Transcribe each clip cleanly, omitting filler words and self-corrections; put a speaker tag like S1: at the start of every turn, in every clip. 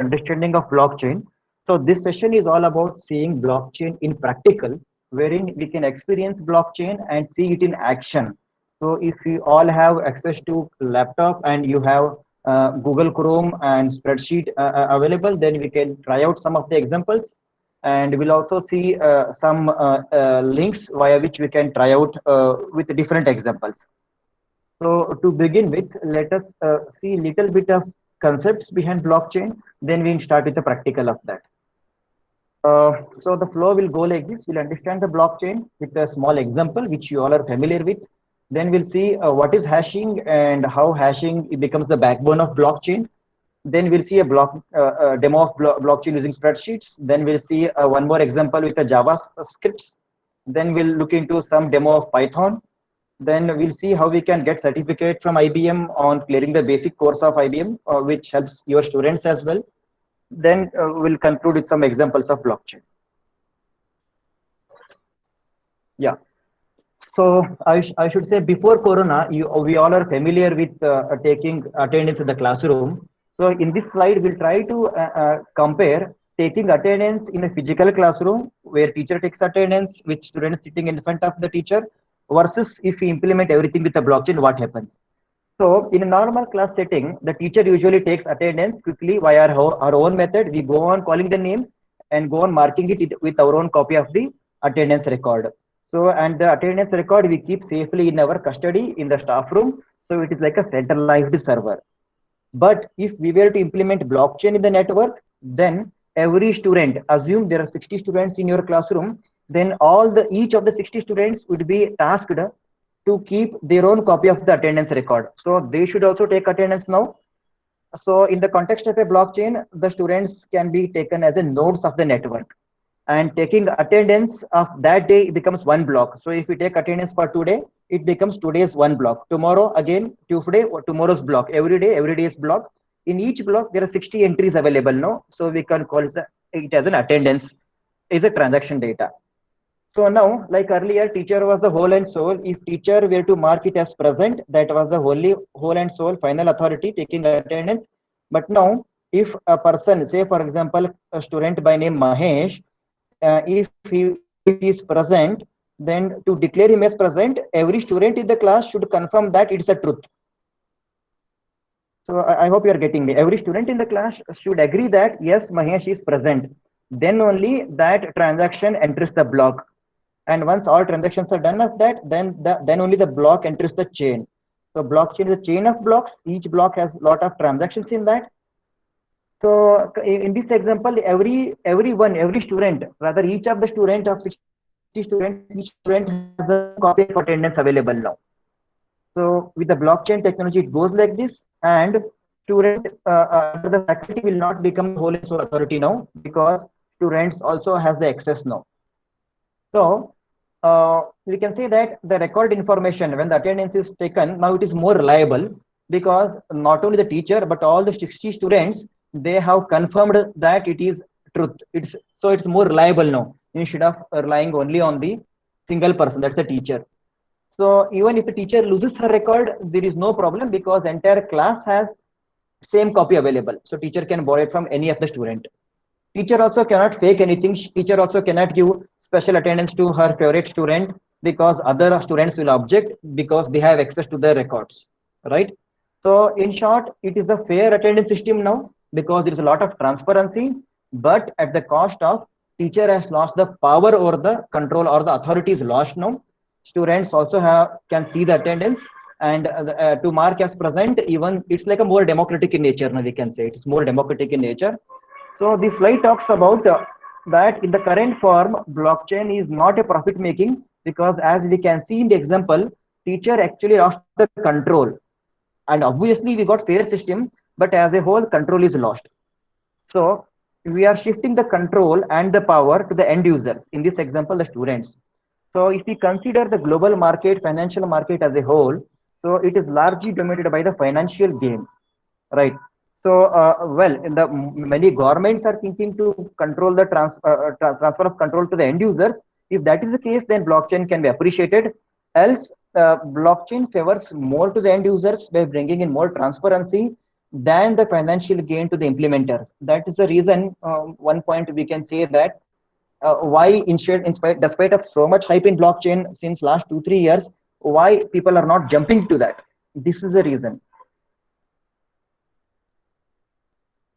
S1: understanding of blockchain. So this session is all about seeing blockchain in practical, wherein we can experience blockchain and see it in action. So if you all have access to laptop and you have Google Chrome and spreadsheet available, then we can try out some of the examples, and we'll also see some links via which we can try out with different examples. So to begin with, let us see a little bit of concepts behind blockchain. Then we start with the practical of that. So the flow will go like this. We'll understand the blockchain with a small example, which you all are familiar with. Then we'll see what is hashing and how hashing it becomes the backbone of blockchain. Then we'll see a demo of blockchain using spreadsheets. Then we'll see one more example with the Java scripts. Then we'll look into some demo of Python. Then we'll see how we can get certificate from IBM on clearing the basic course of IBM, which helps your students as well. Then we'll conclude with some examples of blockchain. Yeah. So I should say before Corona, we all are familiar with taking attendance in the classroom. So in this slide, we'll try to compare taking attendance in a physical classroom where teacher takes attendance with students sitting in front of the teacher versus if we implement everything with the blockchain, what happens? So in a normal class setting, the teacher usually takes attendance quickly via our own method. We go on calling the names and go on marking it with our own copy of the attendance record. So, and the attendance record we keep safely in our custody in the staff room. So it is like a centralized server. But if we were to implement blockchain in the network, then every student, assume there are 60 students in your classroom, then each of the 60 students would be tasked to keep their own copy of the attendance record. So they should also take attendance now. So in the context of a blockchain, the students can be taken as a nodes of the network. And taking attendance of that day becomes one block. So if we take attendance for today, it becomes today's one block. Tomorrow again, Tuesday or tomorrow's block. Every day's block. In each block, there are 60 entries available now. So we can call it as an attendance, is a transaction data. So now, like earlier, teacher was the whole and soul. If teacher were to mark it as present, that was the whole and soul final authority taking attendance. But now, if a person, say for example, a student by name Mahesh, if he is present, then to declare him as present, every student in the class should confirm that it's a truth. So I hope you are getting me. Every student in the class should agree that yes, Mahesh is present. Then only that transaction enters the block. And once all transactions are done of that, then only the block enters the chain. So blockchain is a chain of blocks. Each block has a lot of transactions in that. So in this example, every student, rather each of the student of 60 students, each student has a copy of attendance available now. So with the blockchain technology, it goes like this, and student, rather the faculty will not become the whole and sole authority now because students also has the access now. So we can say that the record information when the attendance is taken, now it is more reliable because not only the teacher but all the 60 students, they have confirmed that it is truth. It's more reliable now instead of relying only on the single person, that's the teacher. So even if the teacher loses her record, there is no problem because entire class has same copy available. So teacher can borrow it from any of the student. Teacher also cannot fake anything. Teacher also cannot give special attendance to her favorite student because other students will object because they have access to the records, right? So in short, it is the fair attendance system now because there is a lot of transparency, but at the cost of teacher has lost the power over the control, or the authority is lost now. Students also can see the attendance, and to mark as present, even it's like a more democratic in nature. Now we can say it's more democratic in nature. So this slide talks about that in the current form, blockchain is not a profit making because as we can see in the example, teacher actually lost the control. And obviously we got fair system, but as a whole control is lost. So we are shifting the control and the power to the end users. In this example, the students. So if we consider the global market, financial market as a whole, so it is largely dominated by the financial game, right? So, well, in the many governments are thinking to control the transfer of control to the end users. If that is the case, then blockchain can be appreciated. Else, blockchain favors more to the end users by bringing in more transparency than the financial gain to the implementers. That is the reason, one point we can say that why despite of so much hype in blockchain since last 2 3 years, why people are not jumping to that. This is the reason.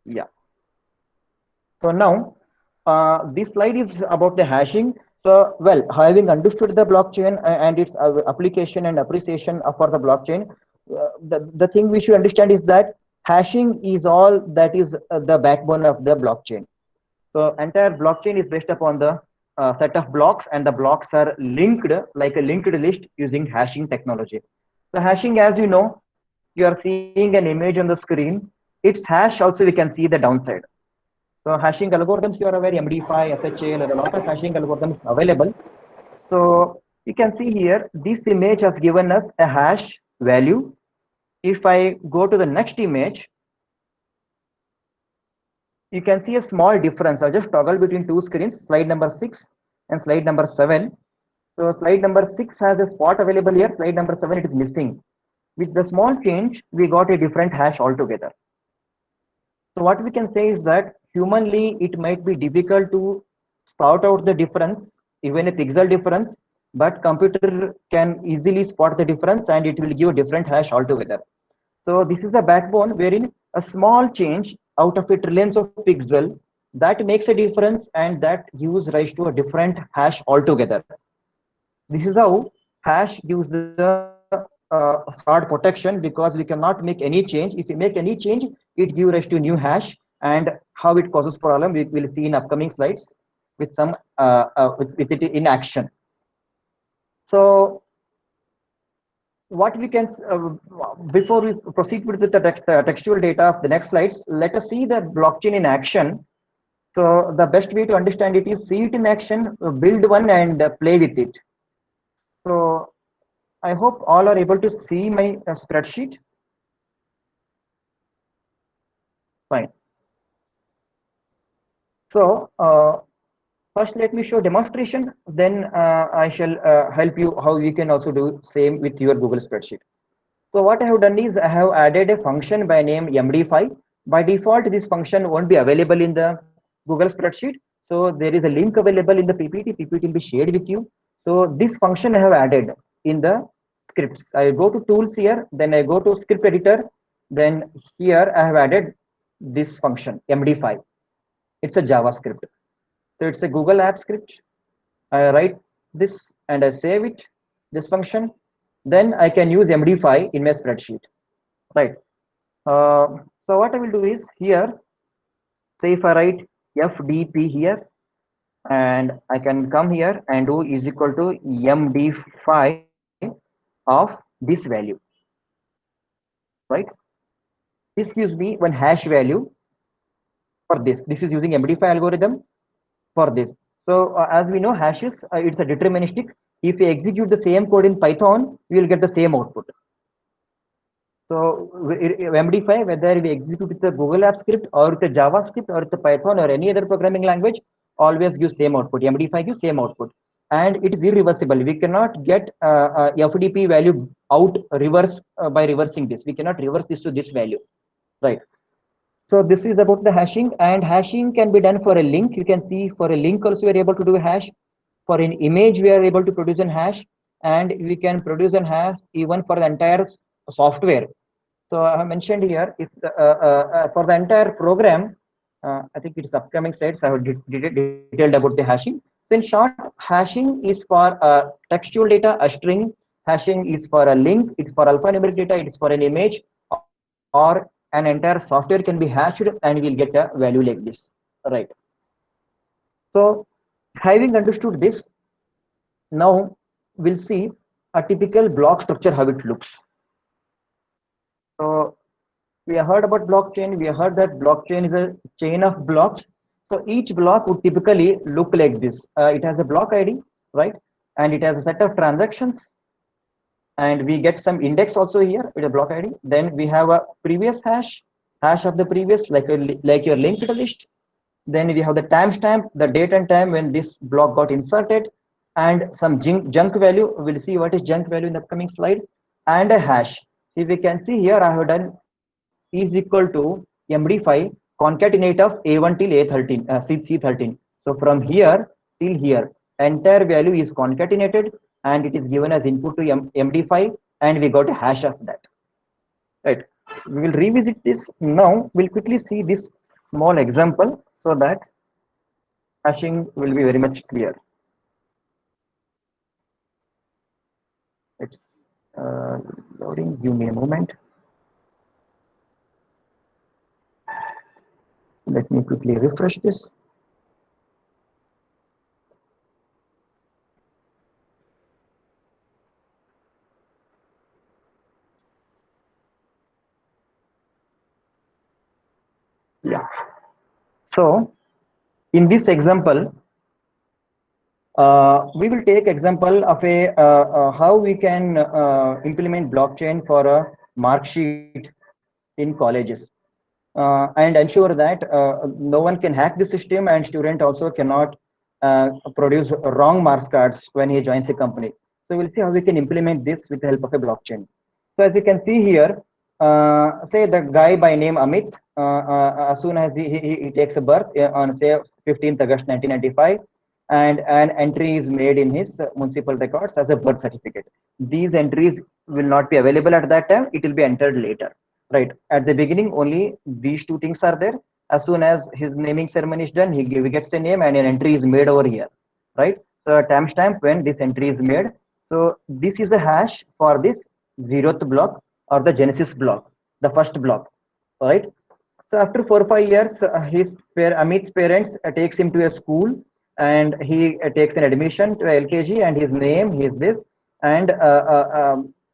S1: Yeah. So now, this slide is about the hashing. So, well, having understood the blockchain and its application and appreciation for the blockchain, the thing we should understand is that hashing is all that is the backbone of the blockchain. So, entire blockchain is based upon the set of blocks, and the blocks are linked like a linked list using hashing technology. So, hashing, as you know, you are seeing an image on the screen. Its hash also we can see the downside. So hashing algorithms, you are aware, MD5, SHA, there are a lot of hashing algorithms available. So you can see here, this image has given us a hash value. If I go to the next image, you can see a small difference. I'll just toggle between two screens, slide number 6 and slide number 7. So slide number 6 has a spot available here, slide number 7 it is missing. With the small change, we got a different hash altogether. So what we can say is that humanly it might be difficult to spot out the difference, even a pixel difference, but computer can easily spot the difference and it will give a different hash altogether. So this is the backbone wherein a small change out of a trillions of pixel that makes a difference and that gives rise to a different hash altogether. This is how hash gives the fraud protection, because we cannot make any change. If we make any change, it gives rise to new hash, and how it causes problem we will see in upcoming slides with some with it in action. So what we can before we proceed with the textual data of the next slides, let us see the blockchain in action. So the best way to understand it is see it in action, build one and play with it. So I hope all are able to see my spreadsheet. Fine. So first let me show demonstration, then I shall help you how you can also do same with your Google spreadsheet. So what I have done is I have added a function by name MD5. By default, this function won't be available in the Google spreadsheet. So there is a link available in the PPT. PPT will be shared with you. So this function I have added in the scripts. I go to tools here, then I go to script editor. Then here I have added this function MD5. It's a JavaScript. So it's a Google app script. I write this and I save it, this function. Then I can use MD5 in my spreadsheet, right? So what I will do is here, say if I write FDP here, and I can come here and do is equal to MD5 of this value, right? This gives me one hash value for this. This is using MD5 algorithm for this. So as we know, hashes, it's a deterministic. If we execute the same code in Python, we will get the same output. So MD5, whether we execute with the Google app script or with the JavaScript or with the Python or any other programming language, always gives same output. MD5 gives same output, and it is irreversible. We cannot get FDP value out reverse by reversing this. We cannot reverse this to this value, right? So this is about the hashing, and hashing can be done for a link. You can see for a link also we are able to do a hash. For an image, we are able to produce an hash, and we can produce an hash even for the entire software. So I have mentioned here, if the, for the entire program, I think it's upcoming slides. I have detailed about the hashing. So in short, hashing is for textual data, a string. Hashing is for a link. It's for alphanumeric data. It's for an image, or an entire software can be hashed, and we'll get a value like this, right? So having understood this, now we'll see a typical block structure, how it looks. So we have heard about blockchain. We have heard that blockchain is a chain of blocks. So each block would typically look like this. It has a block ID, right? And it has a set of transactions. And we get some index also here with a block ID. Then we have a previous hash, hash of the previous, like your linked list. Then we have the timestamp, the date and time when this block got inserted, and some junk value. We'll see what is junk value in the upcoming slide, and a hash. If we can see here, I have done is equal to MD5 concatenate of A1 till A13, C13. So from here till here, entire value is concatenated and it is given as input to MD5 and we got a hash of that. Right. We will revisit this now. We'll quickly see this small example so that hashing will be very much clear. It's loading. Give me a moment. Let me quickly refresh this. Yeah. So in this example, we will take example of a how we can implement blockchain for a mark sheet in colleges and ensure that no one can hack the system and student also cannot produce wrong marks cards when he joins a company. So we'll see how we can implement this with the help of a blockchain. So as you can see here, say the guy by name Amit, as soon as he takes a birth on say 15th August 1995, and an entry is made in his municipal records as a birth certificate. These entries will not be available at that time. It will be entered later. Right. At the beginning, only these two things are there. As soon as his naming ceremony is done, he gets a name and an entry is made over here. Right. So a timestamp when this entry is made. So this is the hash for this zeroth block or the Genesis block, the first block. Right. So after 4 or 5 years, Amit's parents takes him to a school and he takes an admission to LKG and his name, his this, and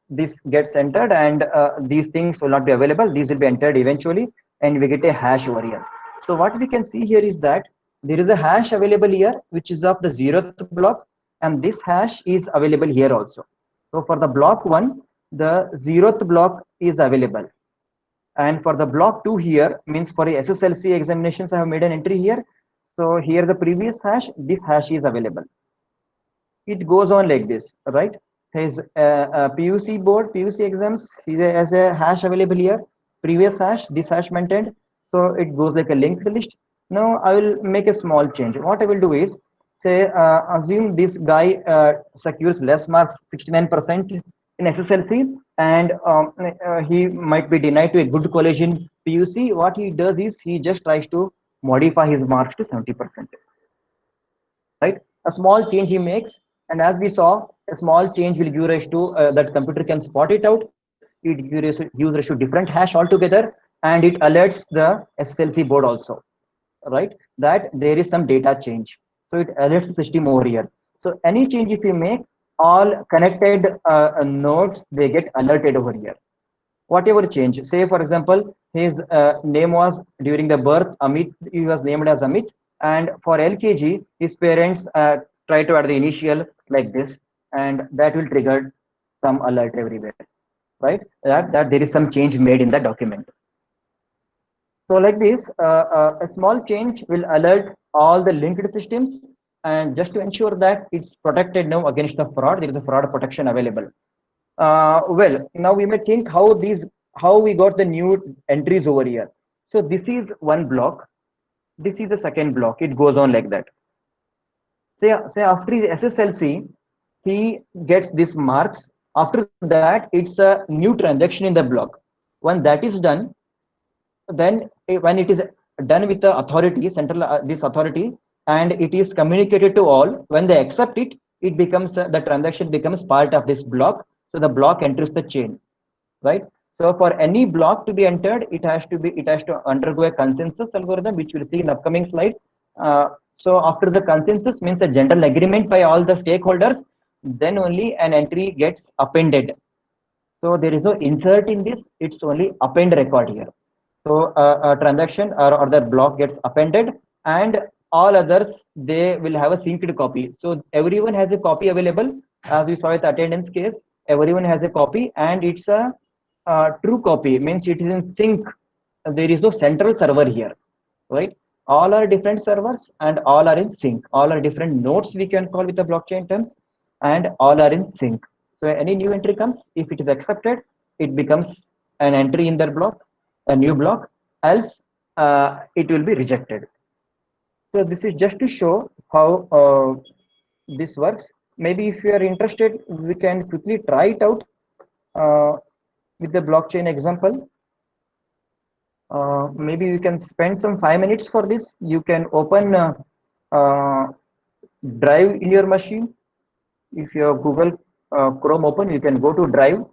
S1: this gets entered and these things will not be available. These will be entered eventually and we get a hash over here. So what we can see here is that there is a hash available here, which is of the zeroth block, and this hash is available here also. So for the block 1, the zeroth block is available. And for the block 2 here, means for the SSLC examinations, I have made an entry here. So here the previous hash, this hash is available. It goes on like this, right? His PUC board, PUC exams, he has a hash available here, previous hash, this hash maintained. So it goes like a linked list. Now I will make a small change. What I will do is, say, assume this guy secures less marks, 69% in SSLC, and he might be denied to a good college in PUC. What he does is he just tries to modify his marks to 70%. Right? A small change he makes, and as we saw, a small change will give rise to that computer can spot it out. It gives rise to different hash altogether, and it alerts the SSLC board also, right? That there is some data change. So it alerts the system over here. So any change if you make, all connected nodes, they get alerted over here. Whatever change, say for example, his name was during the birth Amit, he was named as Amit, and for LKG, his parents try to add the initial like this, and that will trigger some alert everywhere, right? That there is some change made in the document. So like this, a small change will alert all the linked systems, and just to ensure that it's protected now against the fraud, there is a fraud protection available. Well, now we may think how we got the new entries over here. So this is one block. This is the second block. It goes on like that. Say after his SSLC, he gets these marks. After that, it's a new transaction in the block. When that is done, then when it is done with the authority, central this authority, and it is communicated to all, when they accept it, it becomes the transaction becomes part of this block. So the block enters the chain, right? So for any block to be entered, it has to undergo a consensus algorithm, which we'll see in upcoming slide. So after the consensus means a general agreement by all the stakeholders, then only an entry gets appended. So there is no insert in this, it's only append record here. So a transaction or the block gets appended, and all others, they will have a synced copy. So everyone has a copy available. As we saw with the attendance case, everyone has a copy, and it's a true copy, means it is in sync. There is no central server here, right? All are different servers and all are in sync. All are different nodes, we can call with the blockchain terms, and all are in sync. So any new entry comes, if it is accepted, it becomes an entry in their block. a new block, else it will be rejected. So this is just to show how this works. Maybe if you are interested, we can quickly try it out uh, with the blockchain example. Maybe you can spend some 5 minutes for this. You can open uh, Drive in your machine. If you have Google Chrome open, you can go to Drive.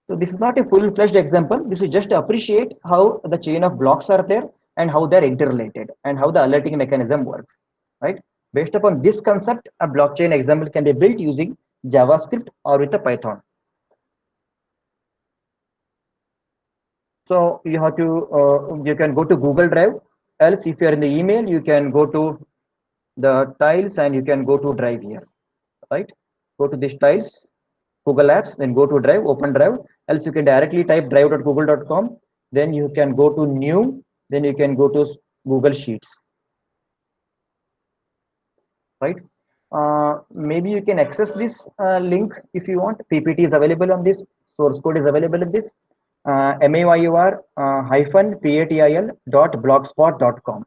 S1: So this is not a full-fledged example. This is just to appreciate how the chain of blocks are there and how they're interrelated and how the alerting mechanism works, right? Based upon this concept, a blockchain example can be built using JavaScript or with a Python. So you have to, you can go to Google Drive. Else, if you are in the email, you can go to the tiles and you can go to Drive here, right? Go to these tiles, Google Apps, then go to Drive, open Drive. Else you can directly type drive.google.com. Then you can go to New. Then you can go to Google Sheets, right? Maybe you can access this link if you want. PPT is available on this. Source code is available in this. MAYUR hyphen PATIL dot blogspot.com.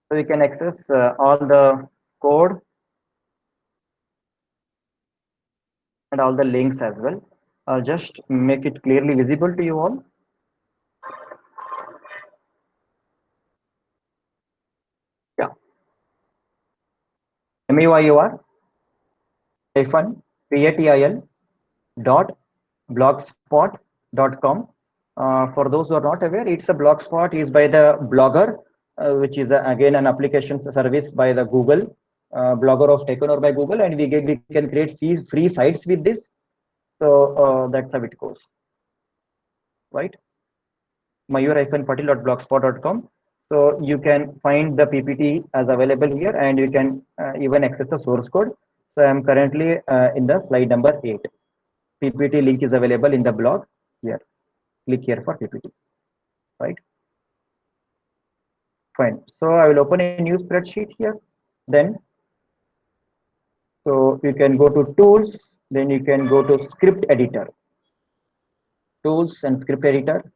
S1: So you can access all the code and all the links as well. I'll just make it clearly visible to you all. Yeah. MAYUR hyphen PATIL dot blogspot.com. For those who are not aware, it's a blogspot is by the Blogger, which is again an application service by the Google. Blogger was taken over by Google, and we can create free sites with this. So that's how it goes, right? mayur-patil.blogspot.com. So you can find the PPT as available here, and you can even access the source code. So I'm currently in the slide number 8. PPT link is available in the blog here. Click here for PPT, right? Fine. So I will open a new spreadsheet here. Then, so you can go to tools, then you can go to script editor, tools and script editor.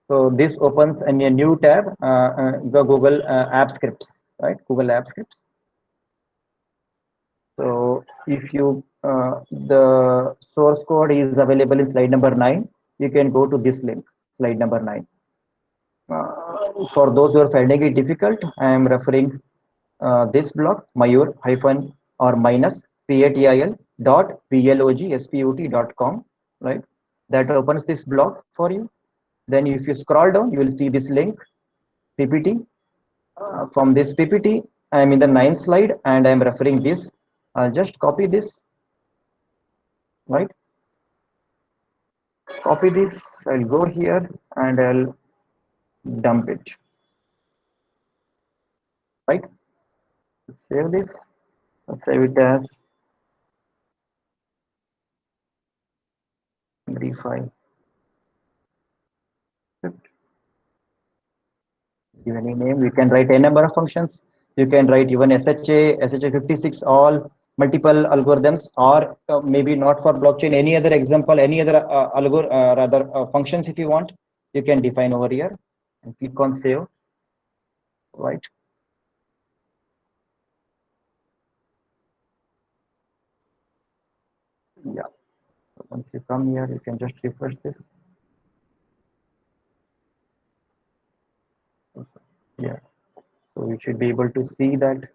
S1: So this opens in a new tab, the Google App Scripts, right? Google App Scripts. So if you, the source code is available in slide number 9, you can go to this link, slide number 9. For those who are finding it difficult, I am referring this block, mayur hyphen or minus patil dot blogspot.com, right? That opens this block for you. Then if you scroll down, you will see this link, PPT. From this PPT, I am in the 9th slide and I am referring this. I'll just copy this, right? Copy this, I'll go here and I'll dump it, right? Save this, save it as file. Give any name. You can write a number of functions. You can write even SHA56, all multiple algorithms, or maybe not for blockchain, any other example, any other rather functions if you want, you can define over here and click on save, right? Yeah. So once you come here, you can just refresh this. Yeah. So you should be able to see that.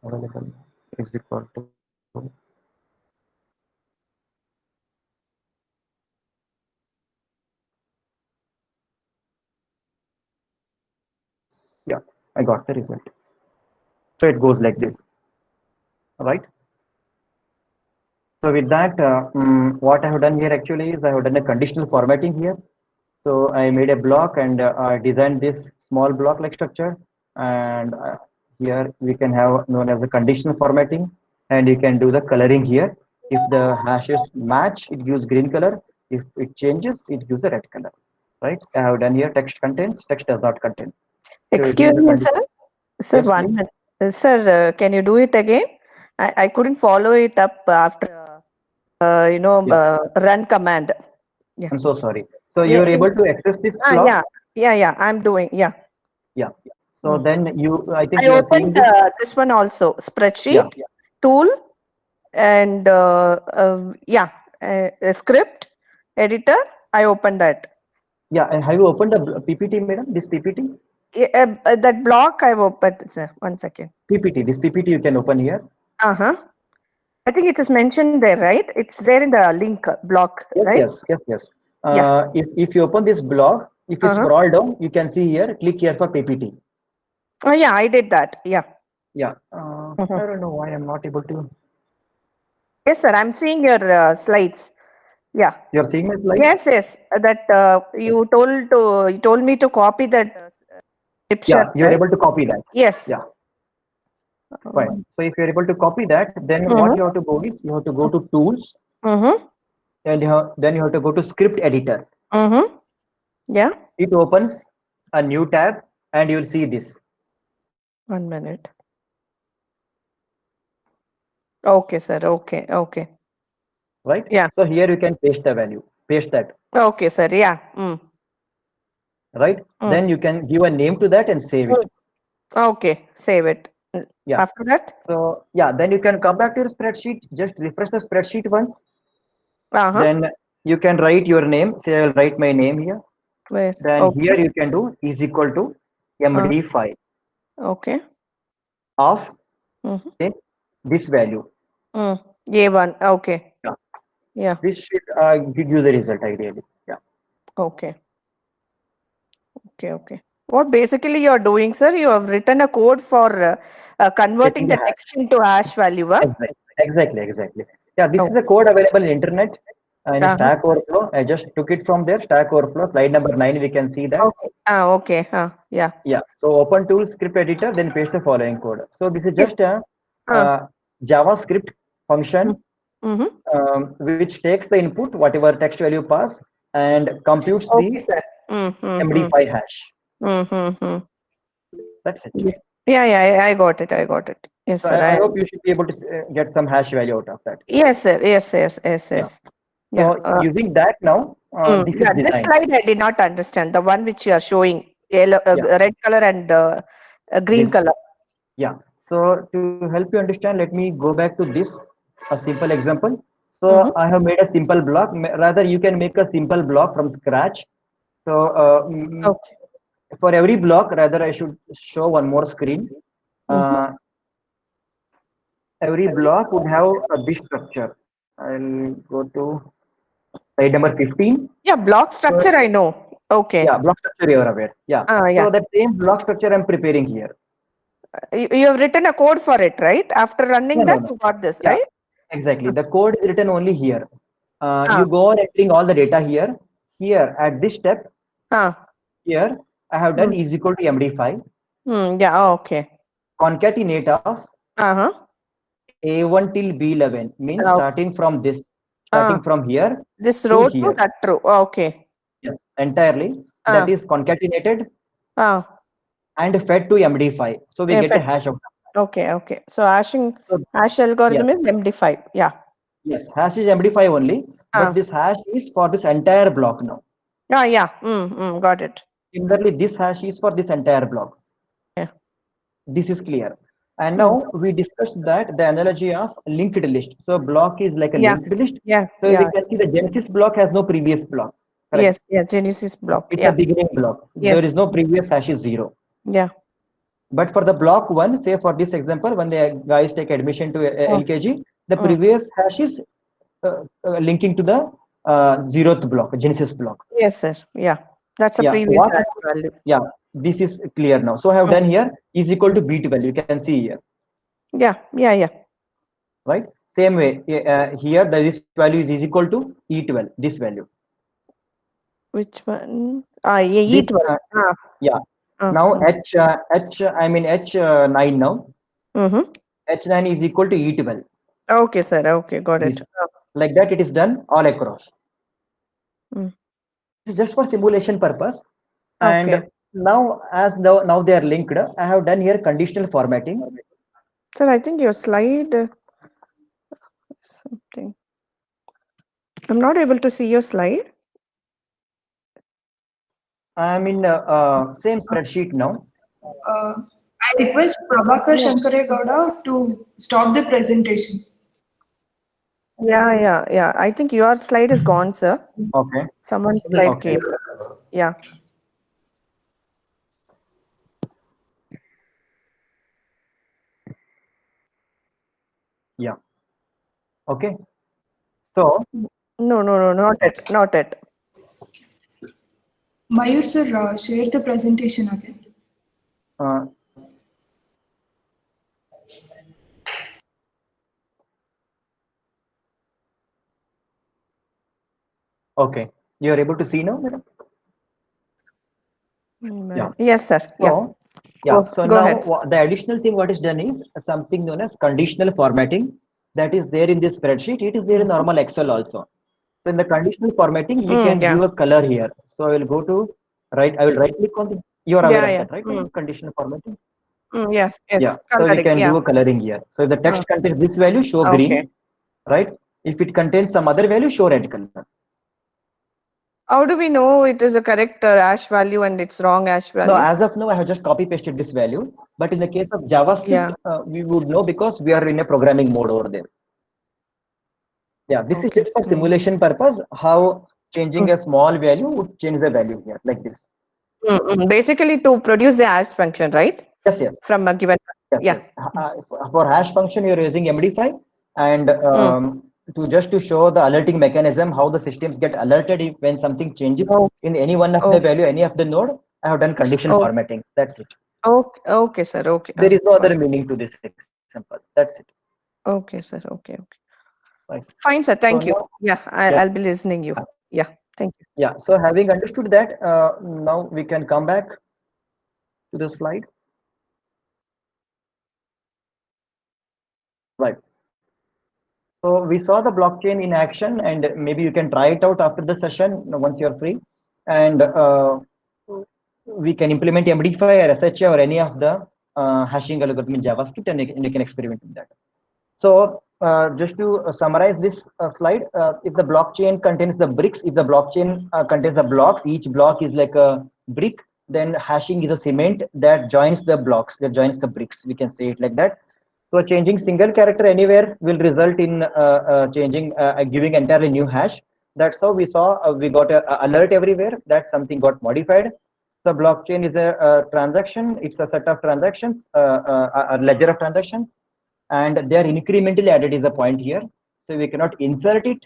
S1: Available is equal to yeah, I got the result. So it goes like this, right? So with that, what I have done here actually is I have done a conditional formatting here. So I made a block and I designed this small block like structure. And here we can have known as a conditional formatting. and you can do the coloring here. If the hashes match, it gives green color. If it changes, it gives a red color. Right? I have done here text contains, text does not contain. So this
S2: Excuse
S1: is the
S2: me,
S1: condition.
S2: sir. Sir,
S1: Yes,
S2: one
S1: please.
S2: minute. Sir, can you do it again? I couldn't follow it up after,
S1: Yeah,
S2: run command. Yeah.
S1: I'm so sorry. So you
S2: Yeah,
S1: are able to access this
S2: yeah,
S1: block?
S2: yeah. I'm doing. Yeah.
S1: Yeah. So
S2: Mm.
S1: then you, I think
S2: I
S1: you are seeing
S2: opened
S1: this.
S2: this one also,
S1: Yeah.
S2: spreadsheet, tool, and yeah, a script editor. I opened that.
S1: Yeah. And have you opened the PPT, madam? This PPT?
S2: Yeah, that block I've opened. Sir. 1 second.
S1: PPT. This PPT you can open here.
S2: Uh-huh. I think it is mentioned there, right? It's there in the link block,
S1: Yes,
S2: right?
S1: yes, yes, yes.
S2: Yeah.
S1: If you open this blog, if you
S2: Uh-huh.
S1: scroll down, you can see here, click here for PPT.
S2: Oh, yeah, I did that. Yeah.
S1: Yeah. I
S2: Mhm.
S1: don't know why I'm not able to.
S2: Yes, sir. I'm seeing your slides. Yeah.
S1: You're seeing my slide?
S2: Yes, yes. That you told me to copy that
S1: Yeah,
S2: description,
S1: you're
S2: right?
S1: able to copy that.
S2: Yes.
S1: Yeah, fine. So if you're able to copy that, then what
S2: Mm-hmm.
S1: you have to go is you have to go to tools
S2: Mm-hmm.
S1: and then you have to go to script editor.
S2: Mm-hmm. Yeah.
S1: It opens a new tab and you'll see this,
S2: 1 minute. Okay, sir. Okay. Okay.
S1: right?
S2: Yeah.
S1: So here you can paste the value, paste that,
S2: Okay, sir. Yeah.
S1: right?
S2: Mm.
S1: Then you can give a name to that and save it.
S2: Mm. Okay. Save it.
S1: Yeah.
S2: After that?
S1: So yeah, then you can come back to your spreadsheet, just refresh the spreadsheet once.
S2: Uh-huh.
S1: Then you can write your name. Say I'll write my name here.
S2: Where?
S1: Then here
S2: Okay.
S1: you can do is equal to
S2: Uh,
S1: MD5
S2: okay.
S1: of
S2: Mm-hmm.
S1: say, this value.
S2: A1. Okay.
S1: Yeah.
S2: Yeah.
S1: This should give you the result ideally. Yeah.
S2: Okay. Okay. Okay. What basically you're doing, sir? You have written a code for converting
S1: Getting the
S2: the text
S1: hash.
S2: into hash value. Huh?
S1: Exactly. Exactly. Exactly. Yeah. This
S2: Oh.
S1: is a code available in internet in a
S2: Uh-huh.
S1: Stack Overflow. I just took it from there. Stack Overflow slide number 9. We can see that.
S2: Okay. Okay. Yeah.
S1: Yeah. So open tool script editor, then paste the following code. So this is
S2: Yes.
S1: just a
S2: Uh,
S1: JavaScript
S2: mm,
S1: function
S2: mm-hmm.
S1: which takes the input, whatever text value pass, and computes
S2: Okay,
S1: the
S2: sir. Mm-hmm.
S1: MD5 hash.
S2: Mm-hmm.
S1: That's it.
S2: Yeah. Yeah. I got it. I got it. Yes,
S1: So
S2: sir.
S1: I hope you should be able to get some hash value out of that.
S2: Yes, sir.
S1: Yeah.
S2: Yes. Yeah.
S1: So using that now, this is
S2: Yeah. This
S1: designed.
S2: slide I did not understand. The one which you are showing, yellow,
S1: Yeah.
S2: red color and green
S1: This.
S2: color.
S1: Yeah. So to help you understand, let me go back to this, a simple example.
S2: Mm-hmm.
S1: So I have made a simple block. Rather, you can make a simple block from scratch. So
S2: Okay.
S1: for every block, rather I should show one more screen.
S2: Mm-hmm.
S1: Uh, every block would have this structure. I'll go to slide number 15.
S2: Yeah. Block
S1: So
S2: structure I know.
S1: yeah,
S2: Okay.
S1: block structure you are aware. Yeah.
S2: Yeah.
S1: So that same block structure I'm preparing here.
S2: You have written a code for it, right? After running
S1: No, no,
S2: that,
S1: no.
S2: you got this,
S1: Yeah,
S2: right?
S1: exactly. The code is written only here.
S2: Ah,
S1: You go on entering all the data here. Here at this step,
S2: ah,
S1: here I have done
S2: mm,
S1: is equal to MD5
S2: yeah, okay.
S1: concatenate of
S2: Uh-huh.
S1: A1 till B11 means
S2: Ah,
S1: starting
S2: ah,
S1: from here
S2: this
S1: to
S2: row to
S1: here.
S2: that row. Okay.
S1: Yes, entirely. That
S2: Ah,
S1: is concatenated
S2: ah,
S1: and fed to MD5. So we get a
S2: effect.
S1: hash out of
S2: Okay. So
S1: that. So
S2: hash
S1: yes,
S2: algorithm is MD5. Yeah.
S1: yes, hash is MD5 only, but
S2: Ah,
S1: this hash is for this entire block now.
S2: yeah. Got it.
S1: Similarly, this hash is for this entire block.
S2: Yeah.
S1: This is clear. And
S2: Mm,
S1: now we discussed that the analogy of linked list. So block is like a
S2: yeah.
S1: linked list. So we
S2: Yeah.
S1: can see the Genesis block has no previous block. Correct.
S2: Yes. Yeah. Genesis block.
S1: It's a
S2: Yeah.
S1: beginning block. There
S2: Yes.
S1: is no previous hash is zero.
S2: Yeah.
S1: But for the block one, say for this example, when the guys take admission to
S2: Mm,
S1: LKG, the
S2: mm.
S1: previous hash is linking to the zeroth block, Genesis block.
S2: Yes, sir. Yeah. That's a
S1: Yeah.
S2: previous
S1: What?
S2: hash value.
S1: Yeah. This is clear now. So I have
S2: Mm.
S1: done here is equal to B12. You can see here,
S2: Yeah.
S1: right? Same way here this value is equal to E12. This value.
S2: Which one? Yeah,
S1: This
S2: E12.
S1: yeah.
S2: Uh,
S1: Now
S2: uh,
S1: H I mean H9 now.
S2: mm-hmm.
S1: H9 is equal to E12.
S2: Okay, sir. Okay, got it.
S1: This, like that, it is done all across.
S2: Mm.
S1: This is just for simulation purpose. And
S2: Okay.
S1: now, as now they are linked, I have done here conditional formatting.
S2: Sir, I think your slide something. I'm not able to see your slide.
S1: I'm in same spreadsheet now.
S3: Uh, I request Prabhakar
S2: No.
S3: Shankaregowda to stop the presentation.
S2: Yeah. I think your slide is gone, sir.
S1: Okay.
S2: Someone's slide
S1: Okay.
S2: came. Yeah.
S1: Yeah. Okay. So,
S2: No, not it. Not it.
S3: Mayur sir, share the presentation again.
S1: uh, okay. You are able to see now, madam? Yeah.
S2: Yes, sir. Yeah.
S1: So, yeah. So
S2: Go
S1: now
S2: ahead.
S1: the additional thing what is done is something known as conditional formatting that is there in this spreadsheet. It is there in normal Excel also. So in the conditional formatting, we can
S2: Yeah.
S1: give a color here. So I will go to right. I will right click on the. You are aware of
S2: Yeah.
S1: that, right? Madam? Conditional formatting.
S2: Yes.
S1: Yeah. So we
S2: Coloring.
S1: can
S2: Yeah.
S1: do a coloring here. So if the text contains this value, show
S2: Okay.
S1: green, right? If it contains some other value, show red color.
S2: How do we know it is a correct ash value and it's wrong ash
S1: No,
S2: value?
S1: as of now, I have just copy pasted this value. But in the case of JavaScript,
S2: Yeah.
S1: we would know because we are in a programming mode over there. Yeah, this is
S2: Okay.
S1: just for simulation purpose, how changing a small value would change the value here, like this.
S2: Basically, to produce the ash function, right?
S1: Yes, yes,
S2: From a given.
S1: yes,
S2: Yeah.
S1: yes. For hash function, you're using MD5, and to show the alerting mechanism, how the systems get alerted if, when something changes
S2: Oh,
S1: in any one of the
S2: oh,
S1: value, any of the node. I have done condition
S2: oh,
S1: formatting. That's it.
S2: okay, sir. Okay.
S1: There is no
S2: Got
S1: other
S2: it.
S1: meaning to this example. That's it.
S2: Okay, sir. Okay.
S1: Right.
S2: Fine, sir.
S1: So
S2: Thank you.
S1: now,
S2: Yeah,
S1: yeah,
S2: I'll be listening you. Yeah. Thank you.
S1: yeah. So having understood that, now we can come back to the slide. Right. So we saw the blockchain in action, and maybe you can try it out after the session once you're free, and we can implement MD5 or SHA or any of the hashing algorithm in JavaScript, and you can experiment with that. So just to summarize this slide, if the blockchain contains the bricks, if the blockchain contains the blocks, each block is like a brick, then hashing is a cement that joins the blocks, that joins the bricks. We can say it like that. So changing single character anywhere will result in giving entirely new hash. That's how we saw we got a alert everywhere that something got modified. The blockchain is a transaction. It's a set of transactions, a ledger of transactions, and they are incrementally added is the point here. So we cannot insert it.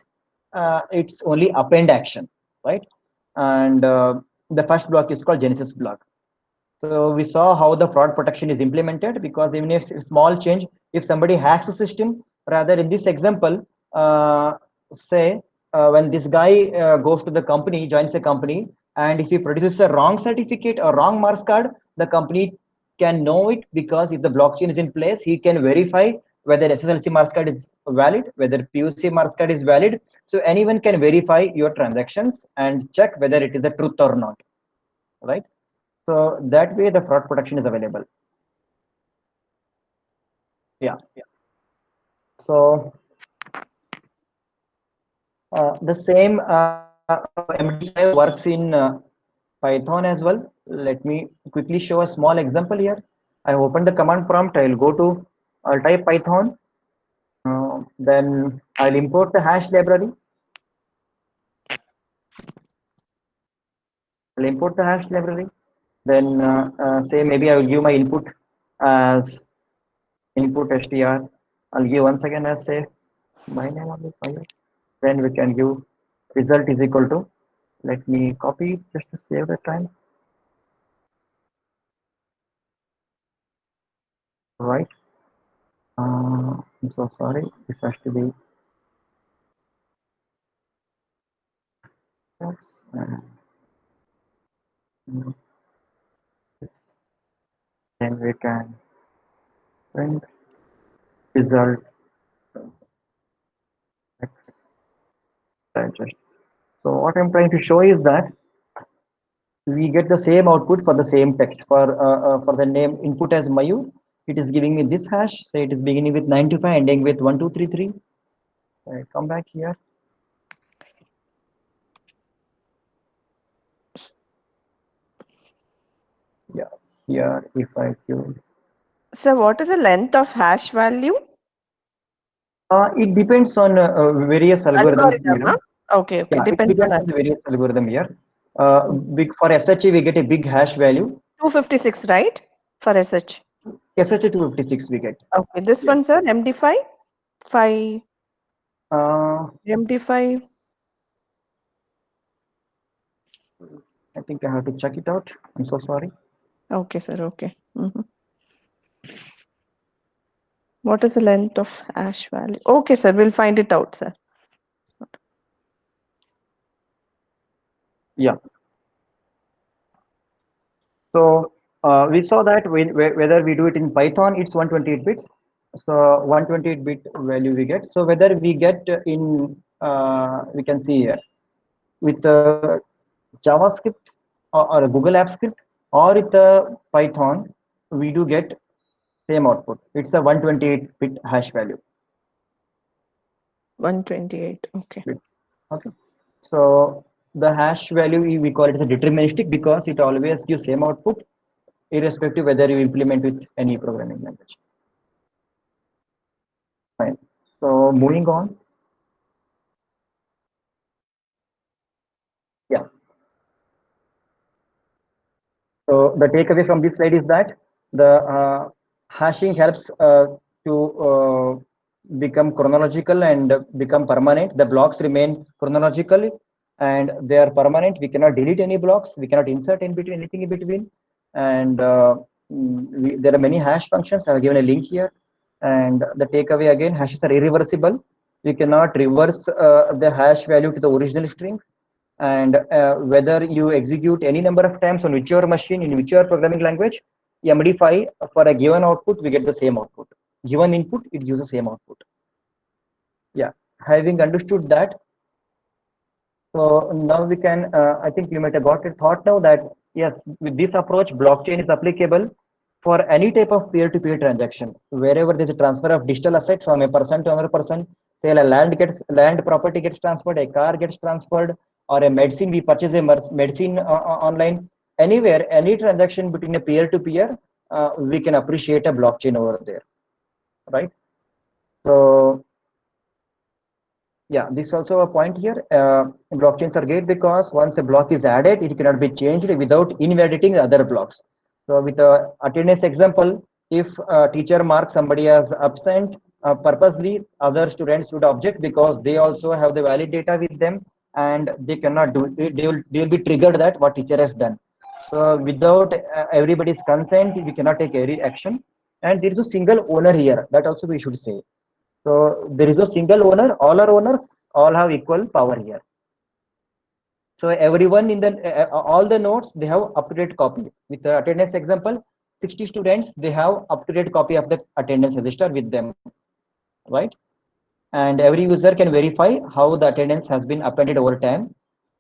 S1: It's only append action, right? And the first block is called Genesis block. So we saw how the fraud protection is implemented, because even if it's a small change, if somebody hacks the system, rather in this example, say when this guy goes to the company, joins a company, and if he produces a wrong certificate or wrong marks card, the company can know it, because if the blockchain is in place, he can verify whether SSLC marks card is valid, whether PUC marks card is valid. So anyone can verify your transactions and check whether it is a truth or not, right? So that way the fraud protection is available. Yeah. So the same MD5 works in Python as well. Let me quickly show a small example here. I open the command prompt. I'll type Python. Then I'll import the hash library. I'll import the hash library. Then say maybe I will give my input as input str. I'll give once again as say my name on the file. Then we can give result is equal to, let me copy just to save the time, right? I'm so sorry, this has to be then we can print result digest. So what I'm trying to show is that we get the same output for the same text. For the name input as Mayu, it is giving me this hash. Say it is beginning with 95, ending with 1233. I come back here. Yeah, here if I give.
S2: So what is the length of hash value?
S1: It depends on various algorithms.
S2: Algorithm, huh? Okay, okay.
S1: Yeah, it
S2: Depends on
S1: depends on the various algorithm here. For SHA, we get a big hash value.
S2: 256, right? For SH.
S1: SHA 256 we get.
S2: Okay, this
S1: Yes.
S2: one, sir, MD5, 5,
S1: Uh,
S2: MD5.
S1: I think I have to check it out. I'm so sorry.
S2: Okay, sir, okay. What is the length of hash value? Okay, sir, we'll find it out, sir.
S1: Yeah. So we saw that whether we do it in Python, it's 128 bits. So 128 bit value we get. So whether we get in, we can see here with JavaScript or a Google Apps script or with Python, we do get same output. It's a 128 bit hash value.
S2: 128, okay.
S1: Okay. So the hash value we call it as a deterministic because it always gives same output, irrespective whether you implement with any programming language. Fine. So moving on. Yeah. So the takeaway from this slide is that the hashing helps to become chronological and become permanent. The blocks remain chronological and they are permanent. We cannot delete any blocks. We cannot insert in between anything in between. And there are many hash functions. I have given a link here. And the takeaway again, hashes are irreversible. You cannot reverse the hash value to the original string. And whether you execute any number of times on whichever machine in whichever programming language, MD5 for a given output, we get the same output. Given input, it gives the same output. Yeah, having understood that, so now we can, I think you might have got a thought now that yes, with this approach, blockchain is applicable for any type of peer-to-peer transaction. Wherever there's a transfer of digital asset from a person to another person, say a land property gets transferred, a car gets transferred, or a medicine, we purchase a medicine online. Anywhere, any transaction between a peer-to-peer, we can appreciate a blockchain over there, right? So yeah, this is also a point here. Blockchains are great because once a block is added, it cannot be changed without invalidating the other blocks. So with the attendance example, if a teacher marks somebody as absent, purposely other students would object because they also have the valid data with them and they cannot do it. They will be triggered that what teacher has done. So without everybody's consent, we cannot take any action. And there is a single owner here. That also we should say. So there is a single owner, all are owners, all have equal power here. So everyone in the, all the nodes, they have up-to-date copy. With the attendance example, 60 students, they have up-to-date copy of the attendance register with them, right? And every user can verify how the attendance has been appended over time.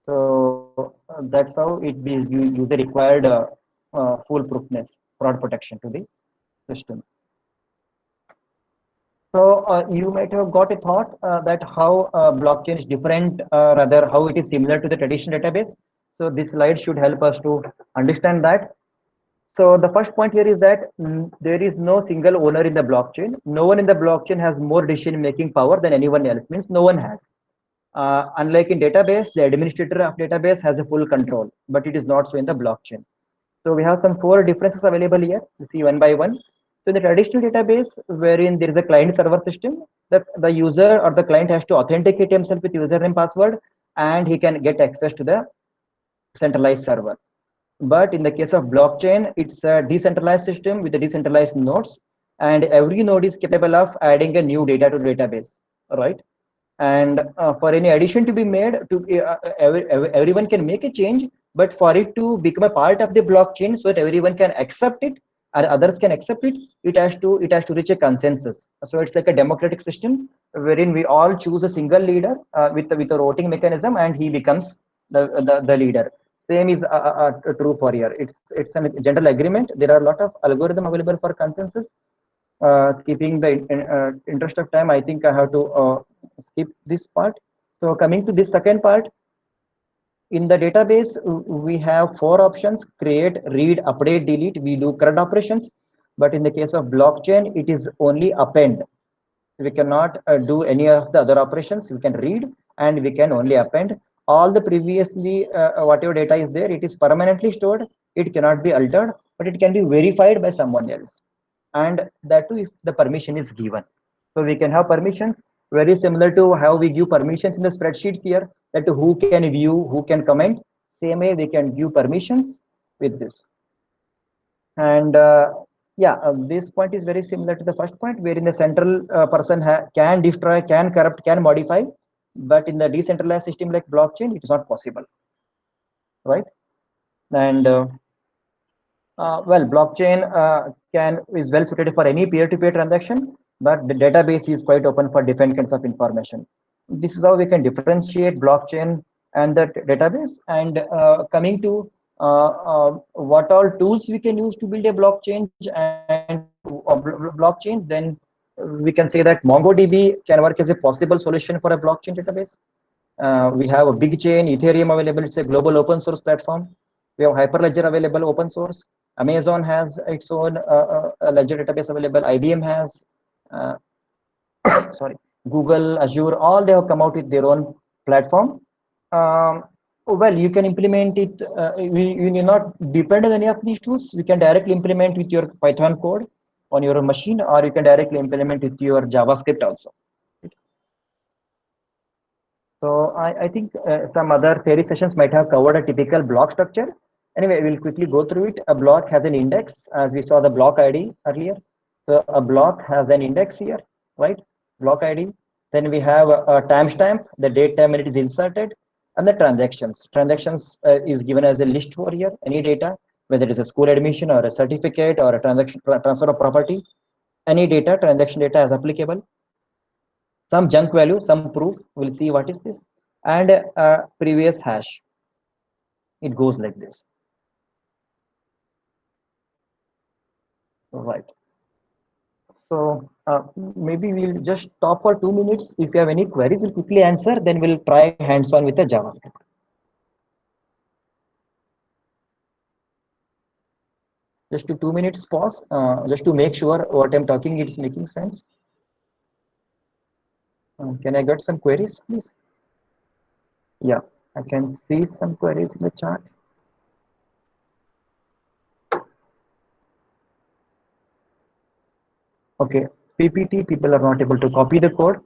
S1: So that's how it be user required foolproofness, fraud protection to the system. So you might have got a thought that how blockchain is different, rather how it is similar to the traditional database. So this slide should help us to understand that. So the first point here is that there is no single owner in the blockchain. No one in the blockchain has more decision-making power than anyone else. Means no one has. Unlike in database, the administrator of database has a full control, but it is not so in the blockchain. So we have some 4 differences available here. You see one by one. So in the traditional database, wherein there is a client server system, the user or the client has to authenticate himself with username password, and he can get access to the centralized server. But in the case of blockchain, it's a decentralized system with the decentralized nodes, and every node is capable of adding a new data to the database, right? And for any addition to be made, everyone can make a change, but for it to become a part of the blockchain so that everyone can accept it, and others can accept it, it has to reach a consensus. So it's like a democratic system wherein we all choose a single leader with a voting mechanism, and he becomes the leader. Same is true for here. It's a general agreement. There are a lot of algorithm available for consensus. Keeping the interest of time, I think I have to skip this part. So coming to this second part, in the database, we have four options: create, read, update, delete. We do CRUD operations, but in the case of blockchain, it is only append. We cannot do any of the other operations. We can read and we can only append. All the previously, whatever data is there, it is permanently stored. It cannot be altered, but it can be verified by someone else. And that too if the permission is given. So we can have permissions very similar to how we give permissions in the spreadsheets here, that who can view, who can comment. Same way we can give permissions with this. And yeah, this point is very similar to the first point, wherein the central person can destroy, can corrupt, can modify, but in the decentralized system like blockchain, it is not possible, right? And well, blockchain is well suited for any peer-to-peer transaction, but the database is quite open for different kinds of information. This is how we can differentiate blockchain and the database. And coming to what all tools we can use to build a blockchain and blockchain, then we can say that MongoDB can work as a possible solution for a blockchain database. We have a big chain, Ethereum available. It's a global open source platform. We have Hyperledger available, open source. Amazon has its own ledger database available. IBM has, sorry, Google, Azure, all they have come out with their own platform. Well, you can implement it. You need not depend on any of these tools. You can directly implement with your Python code on your machine, or you can directly implement with your JavaScript also. So I think some other theory sessions might have covered a typical block structure. Anyway, we'll quickly go through it. A block has an index, as we saw the block ID earlier. So a block has an index here, right? Block ID. Then we have a timestamp, the date, time when it is inserted, and the transactions. Transactions is given as a list for here, any data, whether it is a school admission or a certificate or a transaction transfer of property, any data, transaction data as applicable. Some junk value, some proof. We'll see what is this, and previous hash. It goes like this. Right. So maybe we'll just stop for 2 minutes. If you have any queries, we'll quickly answer. Then we'll try hands-on with the JavaScript. Just to 2 minutes pause, just to make sure what I'm talking is making sense. Can I get some queries, please? Yeah, I can see some queries in the chat. Okay, PPT, people are not able to copy the code.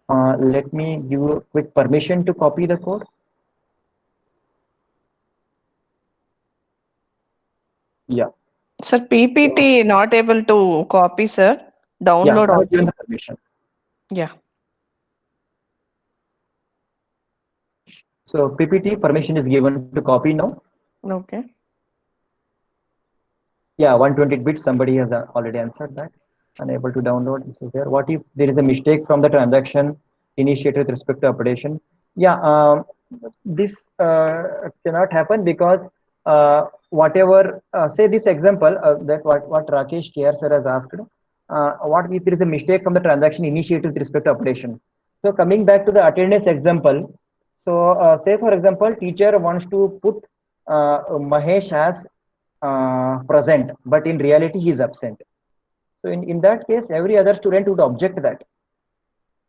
S1: Let me give you a quick permission to copy the code. Yeah.
S2: Sir, PPT not able to copy, sir. Download
S1: Yeah, I've
S2: also.
S1: given the permission.
S2: Yeah.
S1: So PPT permission is given to copy now.
S2: Okay.
S1: Yeah, 128 bits. Somebody has already answered that. Unable to download. This is there. What if there is a mistake from the transaction initiated with respect to updation? Yeah, this cannot happen because whatever, say this example that what Rakesh KR sir has asked. What if there is a mistake from the transaction initiated with respect to updation? So coming back to the attendance example. So say for example, teacher wants to put Mahesh as present, but in reality he is absent. So in that case, every other student would object that,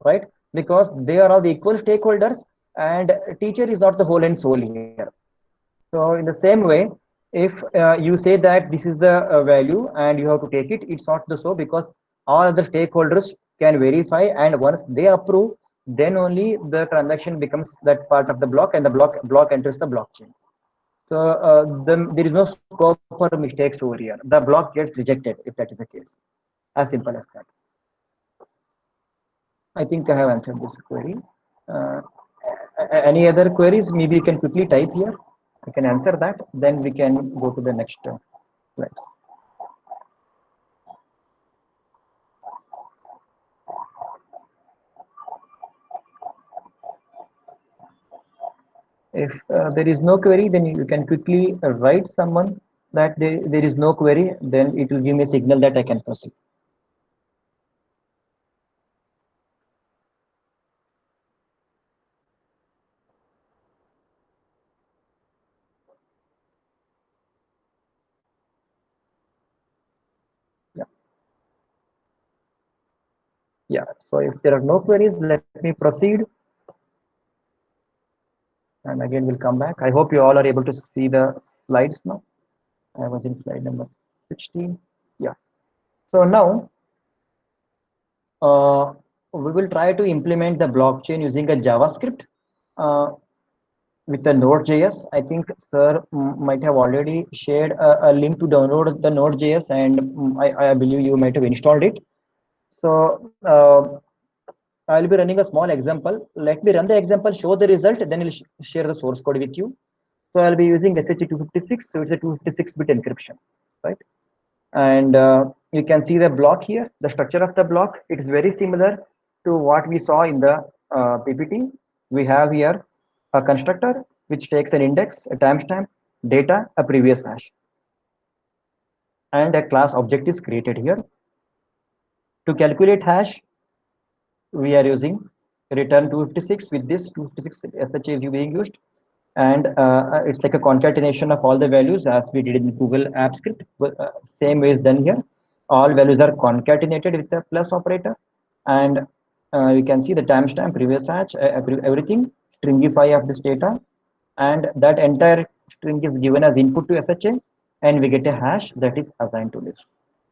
S1: right? Because they are all the equal stakeholders, and teacher is not the whole and soul here. So in the same way, if you say that this is the value and you have to take it, it's not the so, because all other stakeholders can verify, and once they approve, then only the transaction becomes that part of the block, and the block enters the blockchain. So then there is no scope for mistakes over here. The block gets rejected if that is the case. As simple as that. I think I have answered this query. Any other queries? Maybe you can quickly type here. I can answer that. Then we can go to the next slide. If there is no query, then you can quickly write someone that there is no query, then it will give me a signal that I can proceed. Yeah. Yeah. So if there are no queries, let me proceed. And again, we'll come back. I hope you all are able to see the slides now. I was in slide number 16. Yeah. So now we will try to implement the blockchain using a JavaScript with the Node.js. I think sir might have already shared a link to download the Node.js, and I believe you might have installed it. So I'll be running a small example. Let me run the example, show the result, then I'll share the source code with you. So I'll be using SH256, so it's a 256-bit encryption, right? And you can see the block here, the structure of the block. It is very similar to what we saw in the PPT. We have here a constructor which takes an index, a timestamp, data, a previous hash, and a class object is created here. To calculate hash, we are using return 256. With this 256 SH is being used, and it's like a concatenation of all the values as we did in Google Apps Script. Same way is done here. All values are concatenated with the plus operator, and you can see the timestamp, previous hash, everything, stringify of this data, and that entire string is given as input to SHA, and we get a hash that is assigned to this,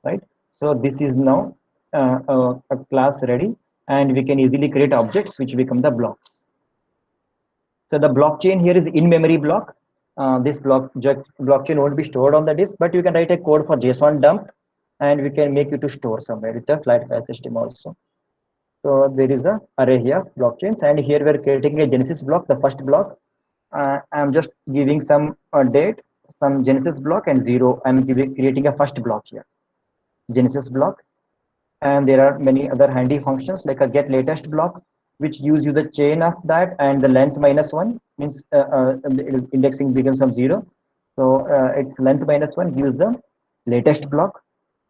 S1: right? So this is now a class ready, and we can easily create objects which become the blocks. So the blockchain here is in-memory block. This blockchain won't be stored on the disk, but you can write a code for JSON dump, and we can make it to store somewhere with the flat file system also. So there is a array here blockchains, and here we are creating a Genesis block, the first block. I'm just giving some date, some Genesis block, and 0. I'm creating a first block here, Genesis block. And there are many other handy functions like a get latest block, which gives you the chain of that, and the length -1 means the indexing begins from 0. So its length -1 gives the latest block.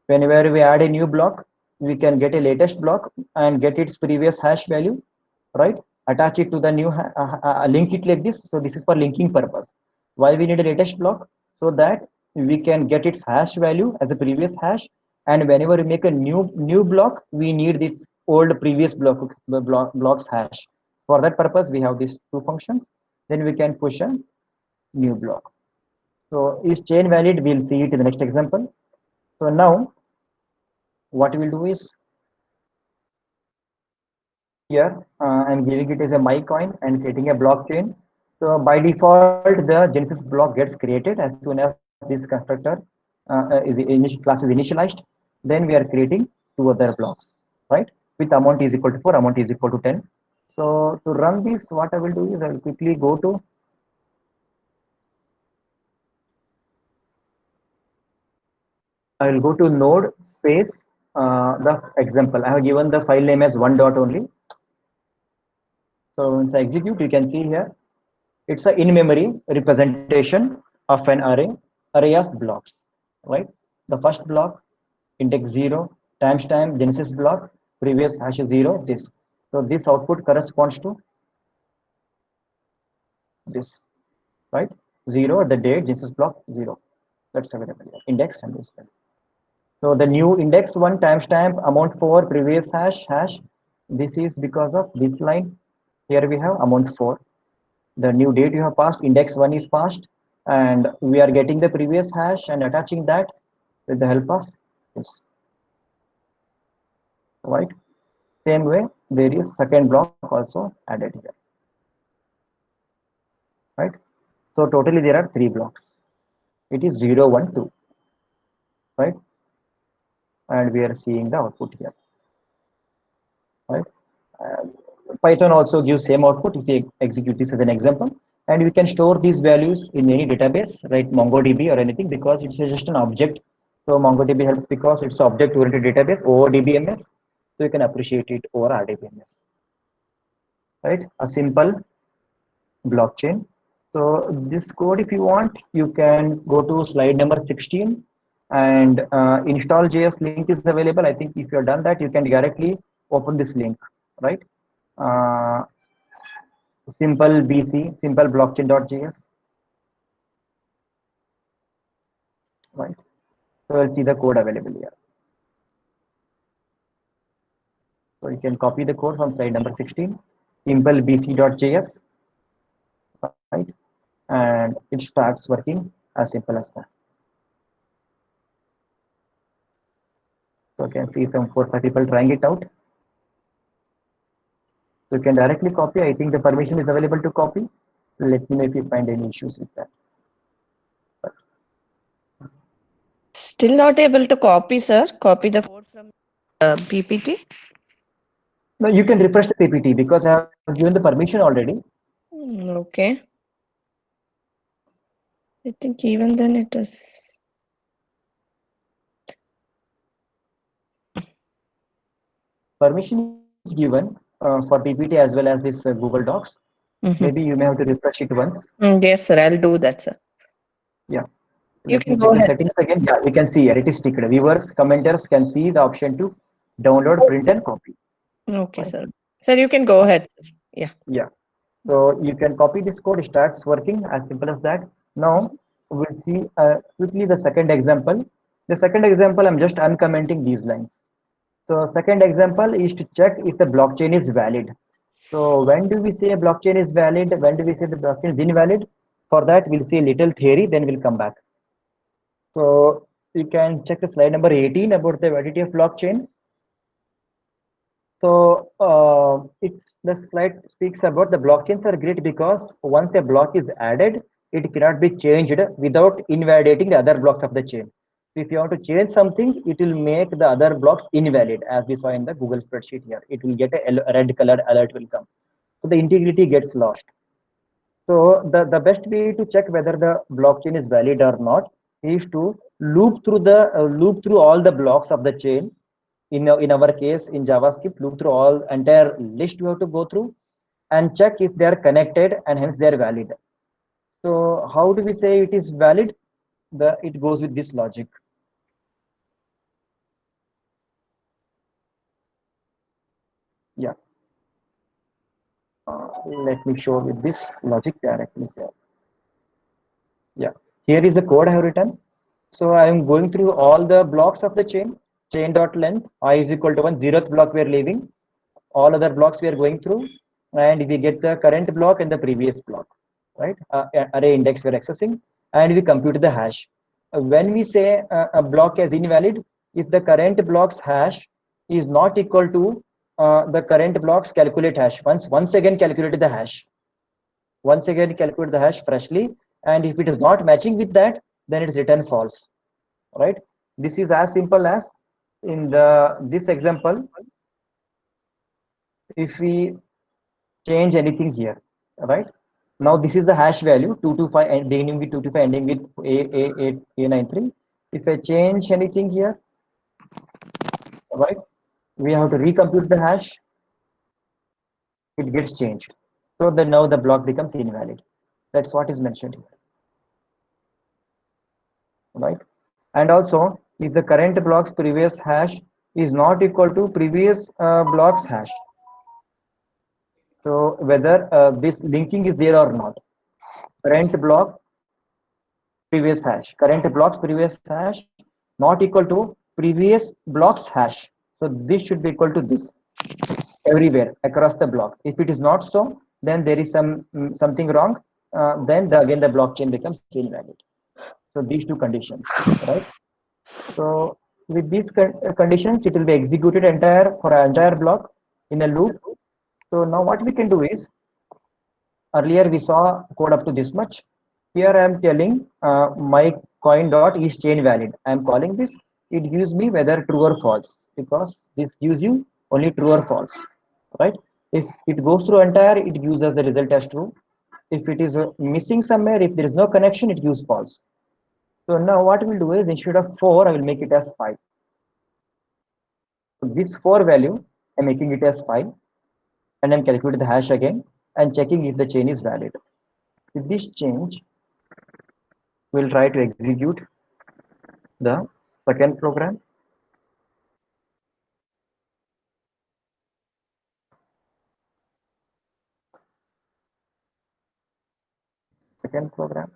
S1: Whenever we add a new block, we can get a latest block and get its previous hash value, right? Attach it to the new, link it like this. So this is for linking purpose. Why we need a latest block? So that we can get its hash value as a previous hash, and whenever we make a new block, we need this old previous block's hash. For that purpose, we have these two functions. Then we can push a new block. So is chain valid? We'll see it in the next example. So now what we'll do is here I'm giving it as a my coin and creating a blockchain. So by default, the Genesis block gets created as soon as this constructor class is initialized. Then we are creating two other blocks, right? With amount is equal to 4, amount is equal to 10. So to run this, what I will do is I will quickly go to node space the example. I have given the file name as 1 dot only. So once I execute, you can see here it's a in-memory representation of an array of blocks, right? The first block, index 0, timestamp, Genesis block, previous hash is 0, this. So this output corresponds to this, right? 0, the date, Genesis block 0. That's available here, index and this. So the new index 1 timestamp, amount 4, previous hash. This is because of this line. Here we have amount 4. The new date you have passed, index 1 is passed, and we are getting the previous hash and attaching that with the help of this, right? Same way, there is second block also added here, right? So totally there are 3 blocks. It is 0, 1, 2, right? And we are seeing the output here, right? Python also gives same output if we execute this as an example, and we can store these values in any database, right? MongoDB or anything, because it's just an object. So MongoDB helps because it's object-oriented database over DBMS, so you can appreciate it over RDBMS, right? A simple blockchain So this code, if you want, you can go to slide number 16 and install JS link is available. I think if you've done that, you can directly open this link, right? Uh, simple BC, simple blockchain.js, right? So you'll see the code available here. So you can copy the code from slide number 16, simple bc.js, right? And it starts working as simple as that. So you can see some 4-5 people trying it out. So you can directly copy. I think the permission is available to copy. Let me know if you find any issues with that.
S2: Still not able to copy, sir. Copy the code from PPT.
S1: No, you can refresh the PPT because I have given the permission already.
S2: Okay. I think even then it is.
S1: Permission is given for PPT as well as this Google Docs. Maybe you may have to refresh it once.
S2: Yes, sir. I'll do that, sir.
S1: Yeah.
S2: You
S1: Let
S2: can
S1: me
S2: go
S1: check the
S2: ahead.
S1: settings again. Yeah, we can see here it is ticked. Viewers, commenters can see the option to download, print, and copy.
S2: Okay,
S1: Right.
S2: sir. Sir, you can go ahead, sir. Yeah.
S1: Yeah. So you can copy this code, it starts working as simple as that. Now we'll see quickly the second example. The second example, I'm just uncommenting these lines. So second example is to check if the blockchain is valid. So when do we say a blockchain is valid? When do we say the blockchain is invalid? For that, we'll see a little theory, then we'll come back. So you can check the slide number 18 about the validity of blockchain. So it's the slide speaks about the blockchains are great because once a block is added, it cannot be changed without invalidating the other blocks of the chain. So if you want to change something, it will make the other blocks invalid, as we saw in the Google spreadsheet here. It will get a red colored alert will come. So the integrity gets lost. So the best way to check whether the blockchain is valid or not is to loop through all the blocks of the chain. In our case in JavaScript, loop through all entire list you have to go through and check if they are connected and hence they are valid. So how do we say it is valid? It goes with this logic. Yeah. Let me show with this logic directly here. Yeah. Here is the code I have written. So I am going through all the blocks of the chain dot length, I is equal to 1, 0th block we are leaving, all other blocks we are going through, and we get the current block and the previous block, right? Array index we are accessing, and we compute the hash. When we say a block is invalid, if the current block's hash is not equal to the current block's calculate hash, once again calculate the hash. Once again calculate the hash freshly, and if it is not matching with that, then it is return false, right? This is as simple as in this example. If we change anything here, right? Now this is the hash value 225 and beginning with 225 ending with A93. If I change anything here, right, we have to recompute the hash, it gets changed. So then now the block becomes invalid. That's what is mentioned here, right? And also if the current block's previous hash is not equal to previous block's hash, so whether this linking is there or not, current block current block's previous hash not equal to previous block's hash. So this should be equal to this everywhere across the block. If it is not so, then there is something wrong. Then again the blockchain becomes invalid. So these two conditions, right? So with these conditions, it will be executed for an entire block in a loop. So now what we can do is, earlier we saw code up to this much. Here I am telling my coin dot is chain valid. I am calling this. It gives me whether true or false because this gives you only true or false, right? If it goes through entire, it gives us the result as true. If it is missing somewhere, if there is no connection, it gives false. So now what we'll do is instead of 4, I will make it as 5. So this 4 value, I'm making it as 5 and I'm calculating the hash again and checking if the chain is valid. With this change, we'll try to execute the second program. Second program,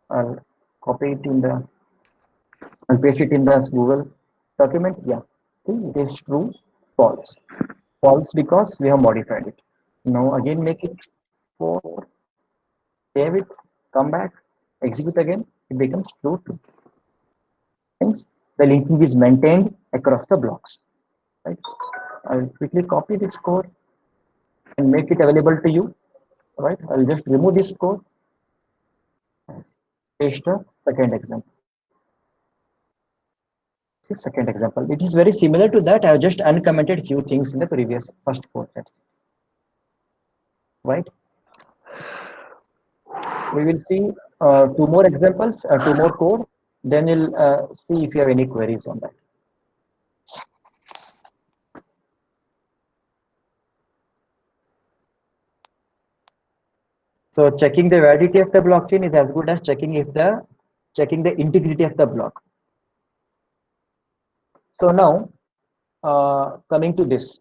S1: I'll copy it in the, I'll paste it in the Google document. Yeah, see, it is true, false. False because we have modified it. Now again make it 4, save it, come back, execute again, it becomes true 2. Hence, the linking is maintained across the blocks. Right? I'll quickly copy this code and make it available to you. Right? I'll just remove this code, paste the second example. This is second example. It is very similar to that. I have just uncommented few things in the previous first code. That's it. Right? We will see 2 more examples, 2 more code. Then you'll see if you have any queries on that. So checking the validity of the blockchain is as good as checking the integrity of the block. So now coming to this.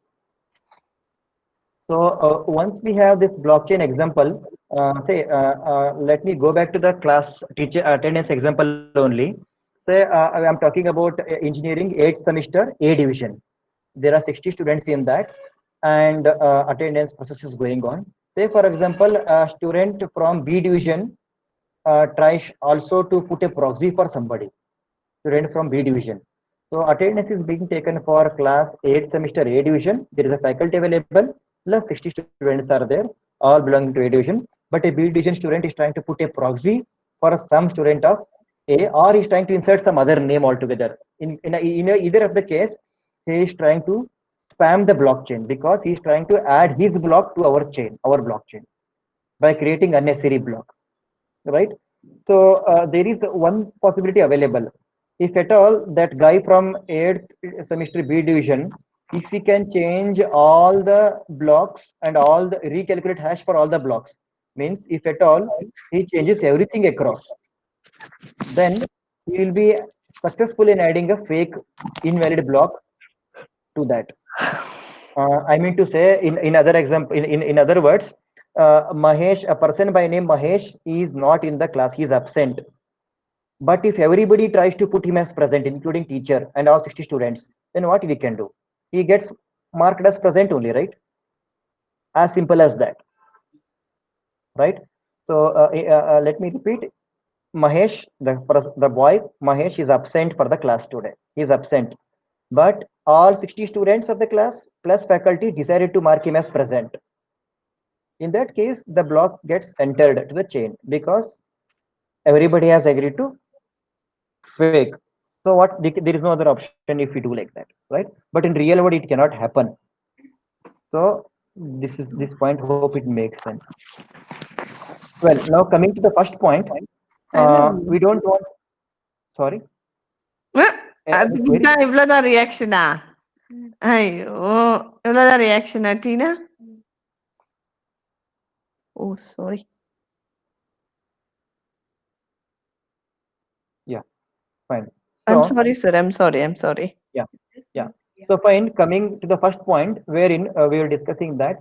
S1: So once we have this blockchain example, let me go back to the class teacher attendance example only. Say I am talking about engineering 8th semester A division. There are 60 students in that, and attendance process is going on. Say for example, a student from B division tries also to put a proxy for somebody, student from B division. So attendance is being taken for class 8 semester A division. There is a faculty available, plus 60 students are there, all belonging to A division. But a B division student is trying to put a proxy for some student of A, or is trying to insert some other name altogether. In either of the case, he is trying to spam the blockchain because he is trying to add his block to our chain, our blockchain, by creating unnecessary block, right? So there is one possibility available. If at all that guy from 8th semester B division, if he can change all the blocks and all the recalculate hash for all the blocks, means if at all he changes everything across, then he will be successful in adding a fake invalid block to that. I mean to say, in other example, in other words, Mahesh, a person by name Mahesh, is not in the class, he is absent. But if everybody tries to put him as present, including teacher and all 60 students, then what we can do? He gets marked as present only, right? As simple as that, right? So let me repeat. Mahesh, the boy Mahesh is absent for the class today. He is absent, but all 60 students of the class plus faculty decided to mark him as present. In that case, the block gets entered to the chain because everybody has agreed to fake. So what, there is no other option if we do like that, right? But in real world, it cannot happen. So this point, hope it makes sense. Well, now coming to the first point, we don't want, sorry.
S2: அதுக்குதான் இவ்வளவுதான் ரியாக்ஷனா? ஐயோ, இவ்வளவுதான் ரியாக்ஷனா டீனா? ஓ sorry.
S1: Yeah, fine. So,
S2: I'm sorry, sir. I'm sorry.
S1: Yeah. So fine, coming to the first point, wherein we were discussing that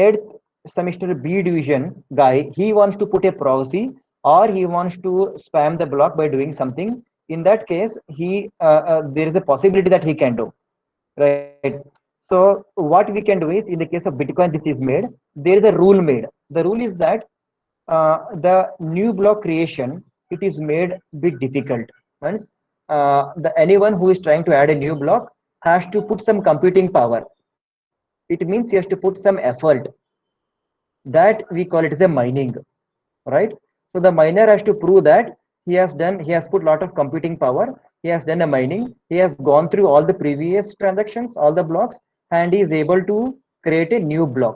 S1: 8th semester B division guy, he wants to put a proxy or he wants to spam the block by doing something. In that case, there is a possibility that he can do, right? So what we can do is, in the case of Bitcoin, this is made. There is a rule made. The rule is that the new block creation, it is made bit difficult. Once anyone who is trying to add a new block has to put some computing power. It means he has to put some effort. That we call it as a mining, right? So the miner has to prove that he has put a lot of computing power. He has done a mining. He has gone through all the previous transactions, all the blocks, and he is able to create a new block.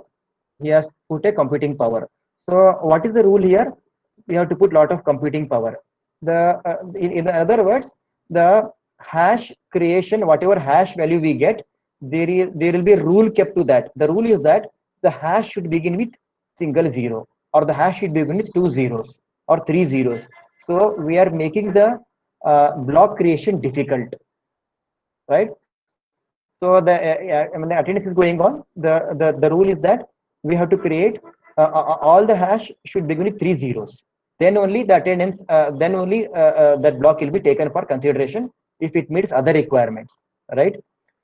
S1: He has put a computing power. So what is the rule here? We have to put a lot of computing power. In other words, the hash creation, whatever hash value we get, there will be a rule kept to that. The rule is that the hash should begin with single zero or the hash should begin with 2 zeros or 3 zeros. So we are making the block creation difficult, right? So I mean, the attendance is going on. The rule is that we have to create all the hash should begin with 3 zeros. Then only the attendance, then only that block will be taken for consideration if it meets other requirements, right?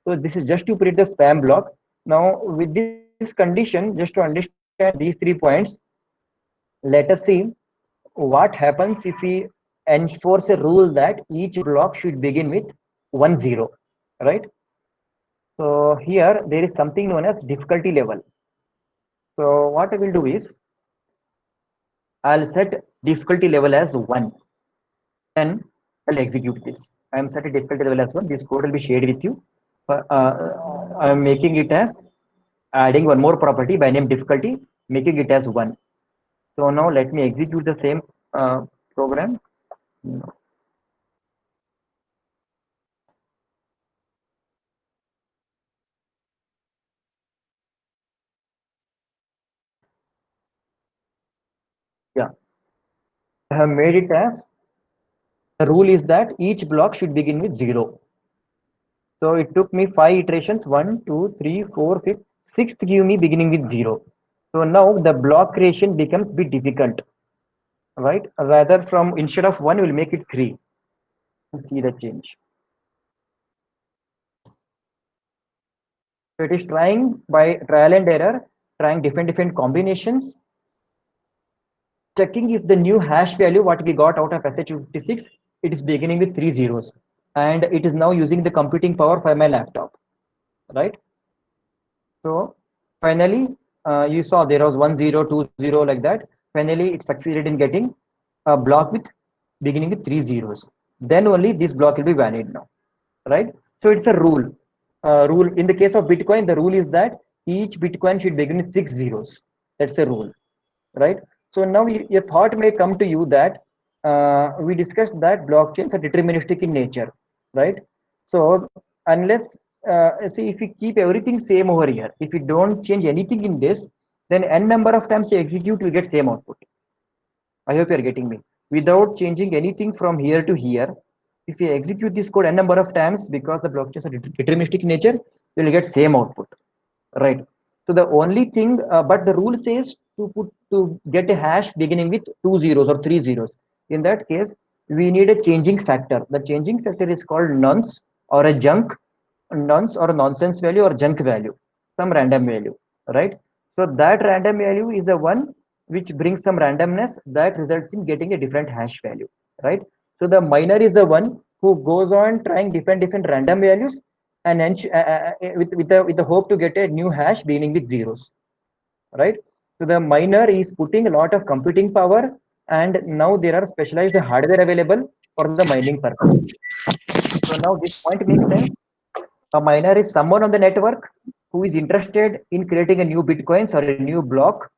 S1: So this is just to create the spam block. Now with this condition, just to understand these 3 points, let us see what happens if we enforce a rule that each block should begin with 1 0, right? So here there is something known as difficulty level. So what I will do is I'll set difficulty level as 1. Then I'll execute this. I am set a difficulty level as 1. This code will be shared with you. I am making it as adding one more property by name difficulty, making it as 1. So now let me execute the same program. Yeah, I have made it as the rule is that each block should begin with 0. So it took me 5 iterations, 1, 2, 3, 4, 5, 6th give me beginning with 0. So now the block creation becomes a bit difficult, right? Rather from instead of 1, we'll make it 3. See the change. So it is trying by trial and error, trying different combinations, checking if the new hash value what we got out of SH56, it is beginning with 3 zeros, and it is now using the computing power for my laptop, right? So finally, you saw there was 1 0 2 0 like that. Finally, it succeeded in getting a block with beginning with 3 zeros. Then only this block will be valid now, right? So it's a rule. Rule in the case of Bitcoin, the rule is that each Bitcoin should begin with 6 zeros. That's a rule, right? So now your thought may come to you that we discussed that blockchains are deterministic in nature, right? So unless see, if we keep everything same over here, if we don't change anything in this, then n number of times you execute, we get same output. I hope you are getting me. Without changing anything from here to here, if you execute this code n number of times, because the blockchains are deterministic in nature, you will get same output, right? So the only thing, but the rule says to get a hash beginning with 2 zeros or 3 zeros. In that case, we need a changing factor. The changing factor is called nonce or a junk, nonce or a nonsense value or junk value, some random value, right? So that random value is the one which brings some randomness that results in getting a different hash value, right? So the miner is the one who goes on trying different random values and with the hope to get a new hash beginning with zeros, right? So the miner is putting a lot of computing power, and now there are specialized hardware available for the mining purpose. So now this point makes sense. A miner is someone on the network who is interested in creating a new bitcoins or a new block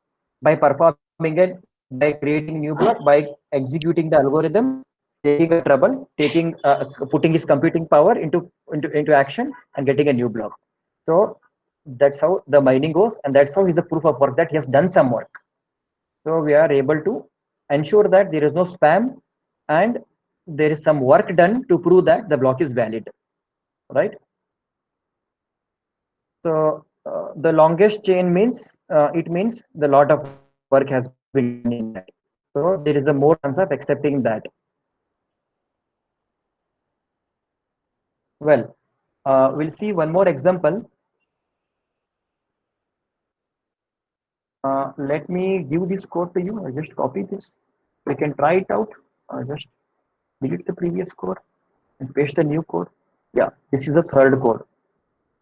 S1: by performing it, by creating a new block, by executing the algorithm, taking a trouble, taking putting his computing power into action and getting a new block. So that's how the mining goes, and that's how is the proof of work that he has done some work. So we are able to ensure that there is no spam and there is some work done to prove that the block is valid, right? So the longest chain means it means the lot of work has been done in that. So there is a more chance of accepting that. Well, we'll see one more example. Let me give this code to you. I just copy this. We can try it out. Just delete the previous code and paste the new code. Yeah, this is the third code,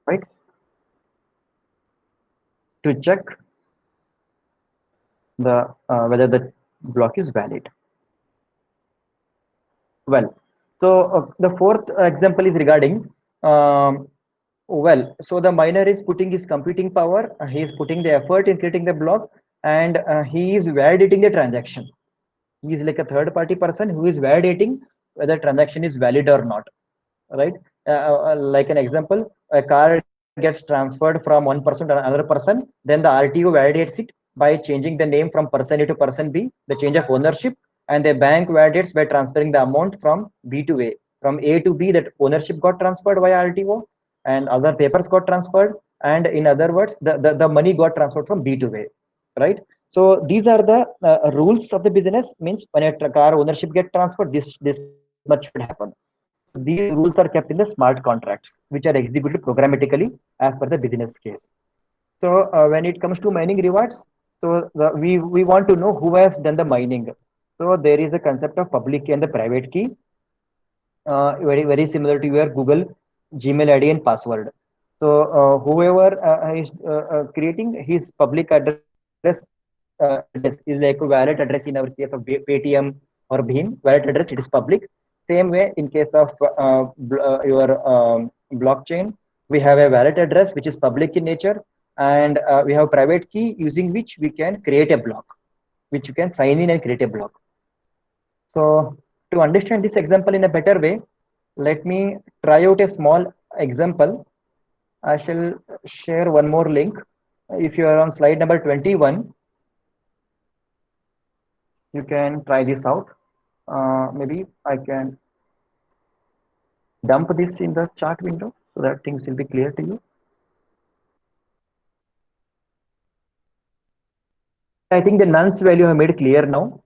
S1: right? To check the whether the block is valid. Well, so the fourth example is regarding well, so the miner is putting his computing power, he is putting the effort in creating the block, and he is validating the transaction. He is like a third party person who is validating whether transaction is valid or not, right? Like an example, a car gets transferred from one person to another person, then the RTO validates it, by changing the name from person A to person B, the change of ownership, and the bank validates by transferring the amount from B to A. From A to B, that ownership got transferred via RTO, and other papers got transferred, and in other words, the money got transferred from B to A, right? So these are the rules of the business. Means when a car ownership get transferred, this much should happen. So these rules are kept in the smart contracts, which are executed programmatically as per the business case. So when it comes to mining rewards, so we want to know who has done the mining. So there is a concept of public key and the private key, very similar to your Google Gmail ID and password. So whoever is creating his public address address is like a valid address in our case of Paytm or Bheem valid address, it is public. Same way in case of your blockchain, we have a valid address which is public in nature, and we have private key using which we can create a block, which you can sign in and create a block. So to understand this example in a better way, let me try out a small example. I shall share one more link. If you are on slide number 21, you can try this out. Maybe I can dump this in the chart window so that things will be clear to you. I think the nonce value I made clear now.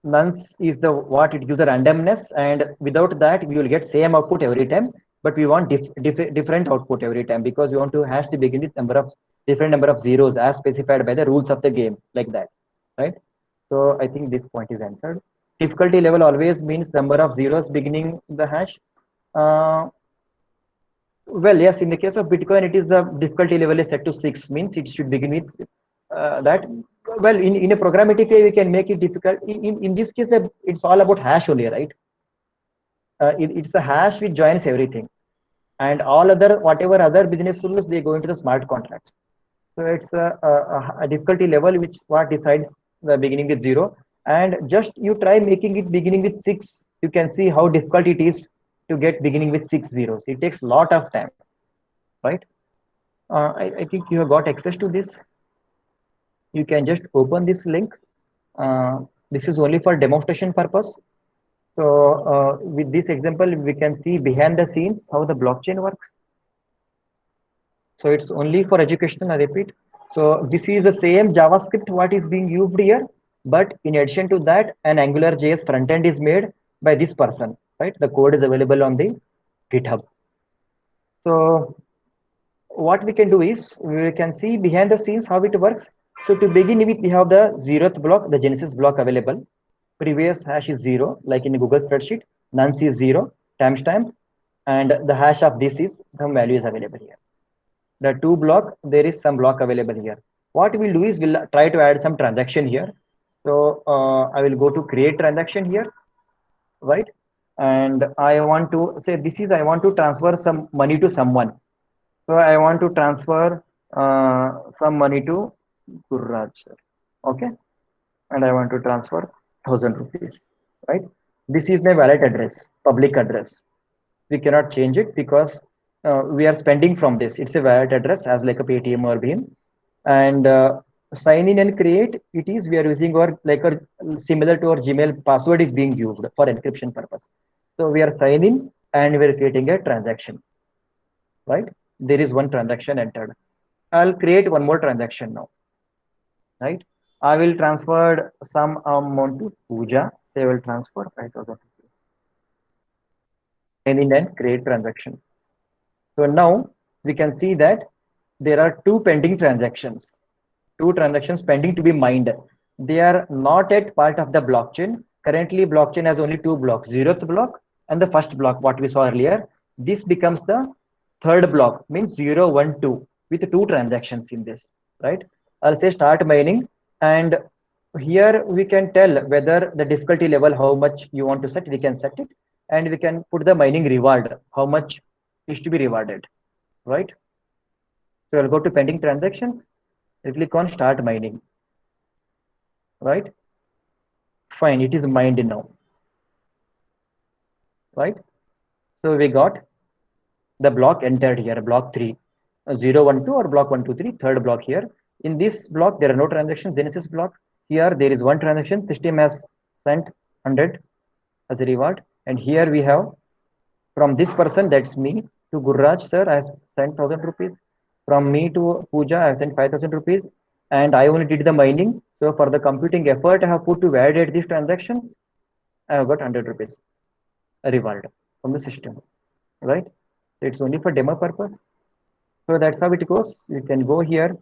S1: Nonce is the what it gives the randomness, and without that we will get same output every time, but we want different output every time because we want to hash the begin with different number of zeros as specified by the rules of the game, like that, right? So I think this point is answered. Difficulty level always means number of zeros beginning the hash. Well, yes, in the case of Bitcoin, it is the difficulty level is set to 6, means it should begin with that. Well, in a programmatic way, we can make it difficult. In this case, it's all about hash only, right? It's a hash which joins everything. And all other, whatever other business rules, they go into the smart contracts. So it's a difficulty level which what decides the beginning with 0. And just you try making it beginning with 6, you can see how difficult it is to get beginning with 6 zeros. It takes a lot of time, right? I think you have got access to this. You can just open this link. This is only for demonstration purpose. So with this example, we can see behind the scenes how the blockchain works. So it's only for education, I repeat. So this is the same JavaScript what is being used here, but in addition to that, an Angular JS front end is made by this person, right? The code is available on the GitHub. So what we can do is we can see behind the scenes how it works. So to begin with, we have the 0th block, the Genesis block available. Previous hash is 0, like in a Google spreadsheet. Nonce is 0, timestamp, and the hash of this is some value is available here. The 2 block, there is some block available here. What we'll do is we'll try to add some transaction here. So I will go to create transaction here, right? And I want to say this is I want to transfer some money to someone. So I want to transfer some money to Gurraj, okay? And I want to transfer 1,000 rupees, right? This is my wallet address, public address. We cannot change it because we are spending from this. It's a wallet address as like a Paytm or Bheem. And sign in and create, it is we are using our like a similar to our Gmail password is being used for encryption purpose. So we are signing and we are creating a transaction, right? There is one transaction entered. I'll create one more transaction now, right? I will transfer some amount to Pooja. Say I will transfer 5,000. And then create transaction. So now we can see that there are 2 pending transactions, 2 transactions pending to be mined. They are not yet part of the blockchain. Currently, blockchain has only 2 blocks, 0th block and the first block, what we saw earlier. This becomes the 3rd block, means 0, 1, 2, with 2 transactions in this, right? I'll say start mining, and here we can tell whether the difficulty level, how much you want to set, we can set it, and we can put the mining reward, how much is to be rewarded, right? So I'll go to pending transactions, I click on start mining, right? Fine, it is mined now, right? So we got the block entered here, block 3, 0, 1, 2 or block 1, 2, 3, 3rd block here. In this block, there are no transactions. Genesis block, here there is one transaction. System has sent 100 as a reward. And here we have from this person, that's me, to Gurraj sir, I have sent 1000 rupees. From me to Pooja, I have sent 5000 rupees. And I only did the mining. So for the computing effort I have put to validate these transactions, I have got 100 rupees reward from the system, right? It's only for demo purpose. So that's how it goes. You can go here,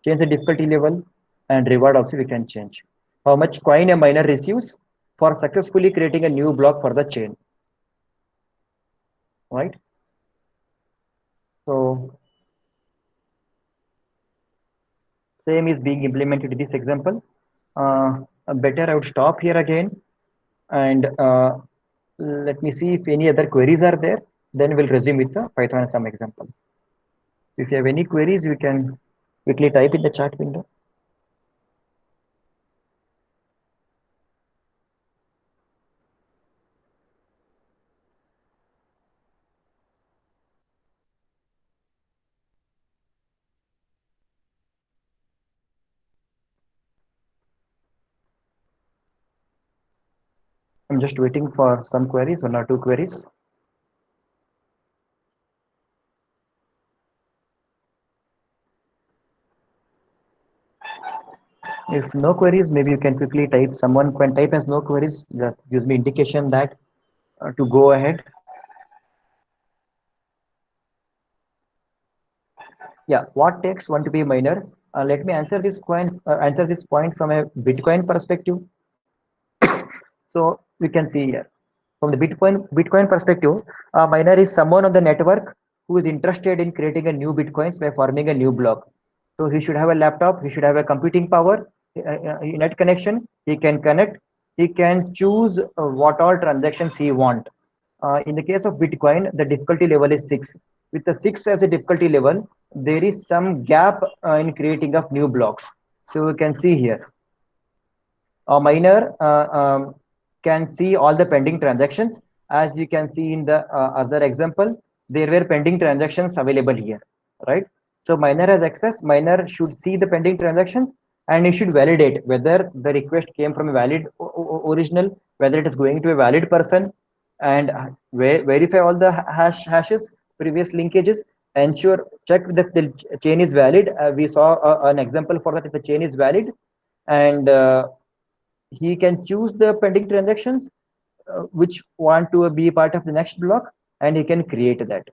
S1: change the difficulty level, and reward also we can change. How much coin a miner receives for successfully creating a new block for the chain, right? So same is being implemented in this example. Better I would stop here again, and let me see if any other queries are there. Then we'll resume with the Python and some examples. If you have any queries, you can quickly type in the chat window. I'm just waiting for some queries, one or two queries. If no queries, maybe you can quickly type. Someone can type as no queries. That gives me indication that to go ahead. Yeah, what takes one to be a miner? Let me answer this point from a Bitcoin perspective. So we can see here from the Bitcoin perspective, a miner is someone on the network who is interested in creating a new Bitcoins by forming a new block. So he should have a laptop, he should have a computing power, net connection, he can connect, he can choose what all transactions he want. In the case of Bitcoin, the difficulty level is 6. With the 6 as a difficulty level, there is some gap in creating of new blocks. So you can see here, a miner can see all the pending transactions. As you can see in the other example, there were pending transactions available here, right? So miner has access, miner should see the pending transactions, and he should validate whether the request came from a valid original, whether it is going to a valid person, and verify all the hashes, previous linkages, ensure, check that the chain is valid. We saw an example for that. If the chain is valid, and he can choose the pending transactions which want to be part of the next block, and he can create that.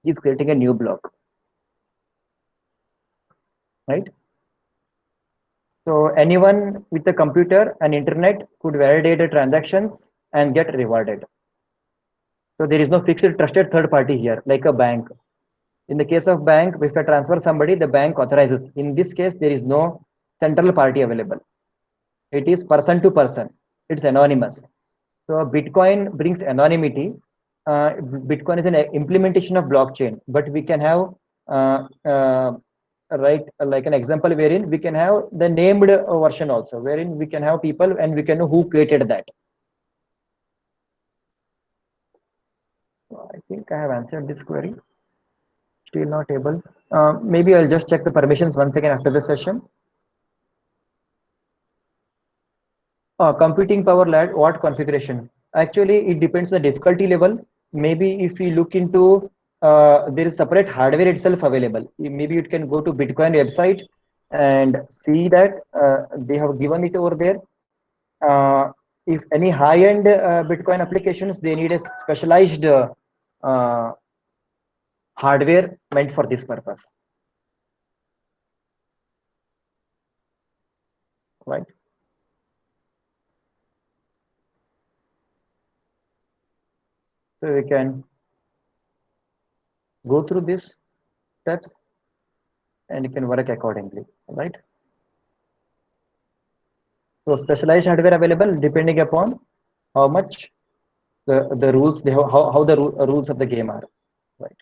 S1: He's creating a new block, right? So anyone with a computer and internet could validate the transactions and get rewarded. So there is no fixed trusted third party here, like a bank. In the case of bank, if I transfer somebody, the bank authorizes. In this case, there is no central party available. It is person to person. It's anonymous. So Bitcoin brings anonymity. Bitcoin is an implementation of blockchain, but we can have right, like an example wherein we can have the named version also, wherein we can have people and we can know who created that. So I think I have answered this query. Still not able. Maybe I'll just check the permissions once again after the session. Computing power lad, what configuration? Actually, it depends on the difficulty level. Maybe if we look into, there is separate hardware itself available. Maybe you can go to Bitcoin website and see that they have given it over there. If any high-end Bitcoin applications, they need a specialized hardware meant for this purpose, right? So we can go through these steps and you can work accordingly, right? So specialized hardware available depending upon how much the rules, how the rules of the game are, right?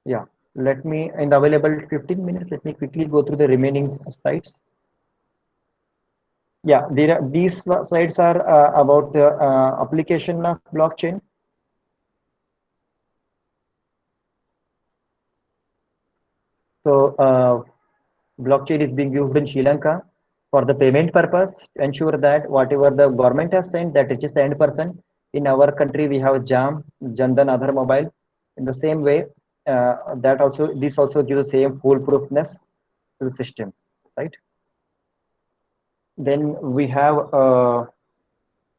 S1: Yeah, let me, in the available 15 minutes, let me quickly go through the remaining slides. Yeah, these slides are about the application of blockchain. So blockchain is being used in Sri Lanka for the payment purpose to ensure that whatever the government has sent that reaches the end person. In our country, we have JAM, Jandan Aadhaar Mobile. In the same way, this also gives the same foolproofness to the system, right? Then we have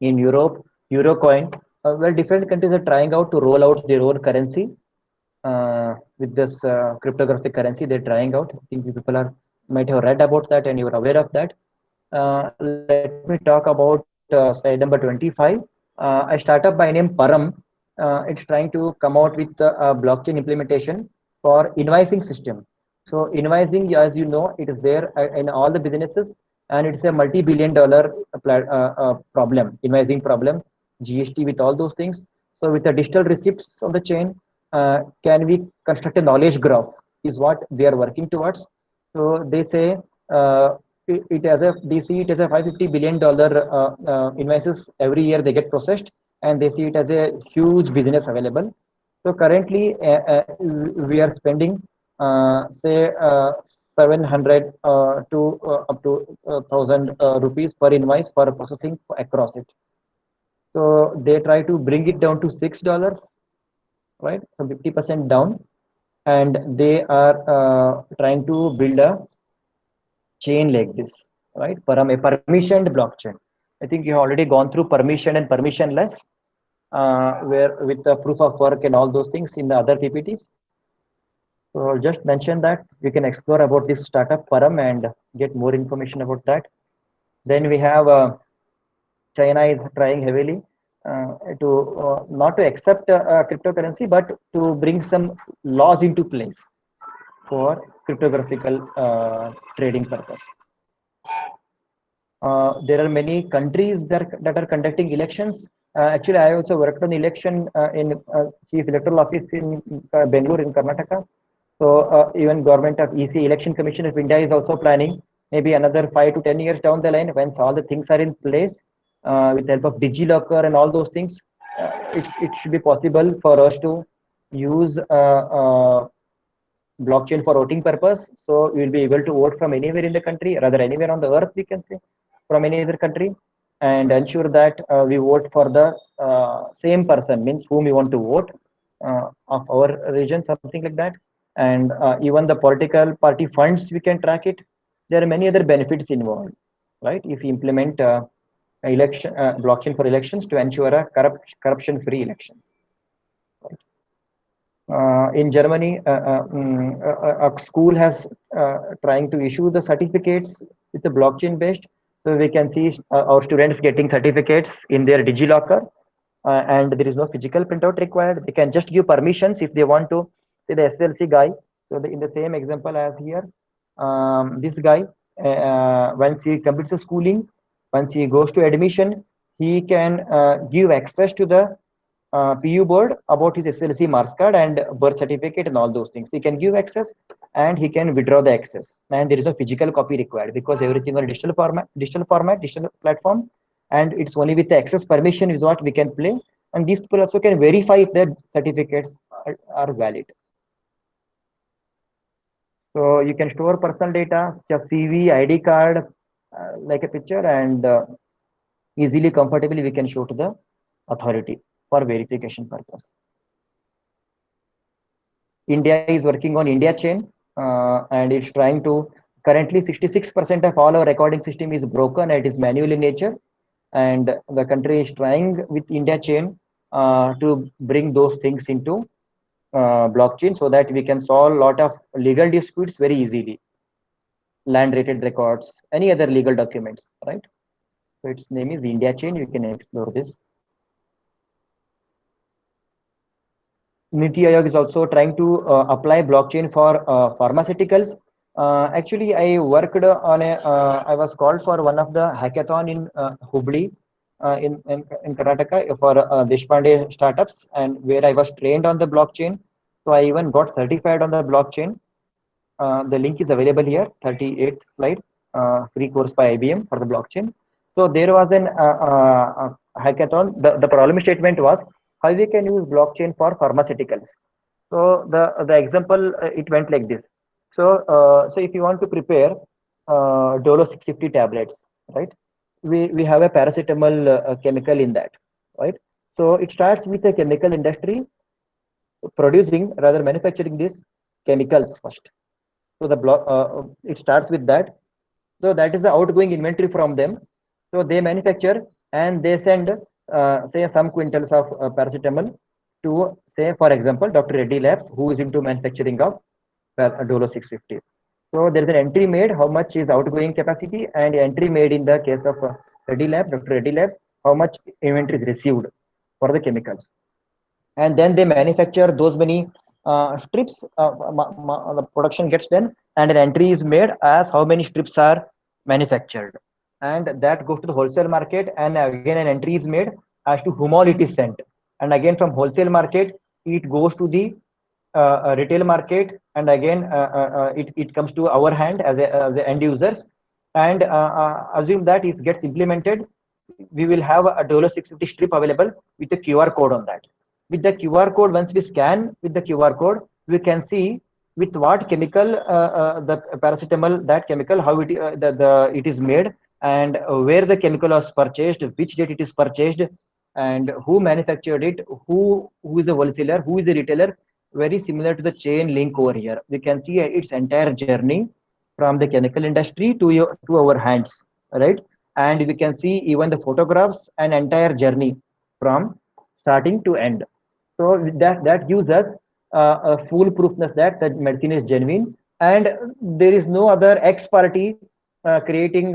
S1: in Europe, Eurocoin. Well, different countries are trying out to roll out their own currency with this cryptographic currency. They're trying out. I think you people are might have read about that and you are aware of that. Let me talk about slide number 25. A startup by name Param. It's trying to come out with a blockchain implementation for invoicing system. So invoicing, as you know, it is there in all the businesses, and it's a multi-billion-dollar problem, invoicing problem, GST with all those things. So with the digital receipts of the chain, can we construct a knowledge graph? Is what they are working towards. So they say it as a they see it as a $550 billion invoices every year they get processed, and they see it as a huge business available. So currently we are spending say 700 to up to 1000 rupees per invoice for processing across it. So they try to bring it down to $6, right? So 50% down, and they are trying to build a chain like this, right? Param, a permissioned blockchain. I think you have already gone through permission and permissionless, where with the proof of work and all those things in the other PPTs. So I'll just mention that we can explore about this startup Param and get more information about that. Then we have China is trying heavily to not to accept cryptocurrency, but to bring some laws into place for cryptographical trading purpose. There are many countries that are conducting elections. Actually, I also worked on election in Chief Electoral Office in Bangalore in Karnataka. So even government of EC Election Commission of India is also planning maybe another 5 to 10 years down the line, once all the things are in place with the help of DigiLocker and all those things, it should be possible for us to use blockchain for voting purpose. So we will be able to vote from anywhere in the country, rather anywhere on the earth, we can say, from any other country, and ensure that we vote for the same person, means whom we want to vote of our region, something like that. And even the political party funds, we can track it. There are many other benefits involved, right? If you implement election blockchain for elections to ensure a corruption-free election. In Germany, a school has trying to issue the certificates. It's a blockchain based, so we can see our students getting certificates in their DigiLocker, and there is no physical printout required. They can just give permissions if they want to. Say the SLC guy. So in the same example as here, this guy, once he completes the schooling, once he goes to admission, he can give access to the PU board about his SLC marks card and birth certificate and all those things. He can give access and he can withdraw the access. And there is a physical copy required because everything on digital platform, and it's only with the access permission is what we can play. And these people also can verify if their certificates are valid. So you can store personal data, just CV, ID card, like a picture, and easily, comfortably, we can show to the authority for verification purpose. India is working on India chain, and it's trying to, currently 66% of all our recording system is broken and it is manual in nature. And the country is trying with India chain to bring those things into blockchain so that we can solve a lot of legal disputes very easily. Land rated records, any other legal documents, right? So its name is India chain. You can explore this. NITI Aayog is also trying to apply blockchain for pharmaceuticals. Actually, I worked on I was called for one of the hackathon in Hubli in Karnataka for Deshpande startups, and where I was trained on the blockchain. So I even got certified on the blockchain. The link is available here, 38th slide, free course by IBM for the blockchain. So there was an hackathon. The problem statement was how we can use blockchain for pharmaceuticals. So the example it went like this. So if you want to prepare Dolo 650 tablets, right? We have a paracetamol chemical in that, right? So it starts with a chemical industry producing, rather manufacturing these chemicals first. So the block it starts with that. So that is the outgoing inventory from them. So they manufacture and they send say some quintals of paracetamol to, say for example, Dr. Reddy Labs, who is into manufacturing of Dolo 650. So there is an entry made how much is outgoing capacity, and entry made in the case of Reddy Labs, Dr. Reddy Labs, how much inventory is received for the chemicals. And then they manufacture those many strips. The production gets done, and an entry is made as how many strips are manufactured, and that goes to the wholesale market, and again an entry is made as to whom all it is sent, and again from wholesale market it goes to the retail market, and again it comes to our hand as a end users. And assume that it gets implemented, we will have a $650 strip available with a QR code on that. With the QR code, once we scan with the QR code, we can see with what chemical the paracetamol, that chemical, how it is made, and where the chemical was purchased, which date it is purchased, and who manufactured it, who is a wholesaler, who is a retailer. Very similar to the chain link over here. We can see its entire journey from the chemical industry to our hands, right? And we can see even the photographs and entire journey from starting to end. So that gives us a foolproofness that the medicine is genuine, and there is no other X party creating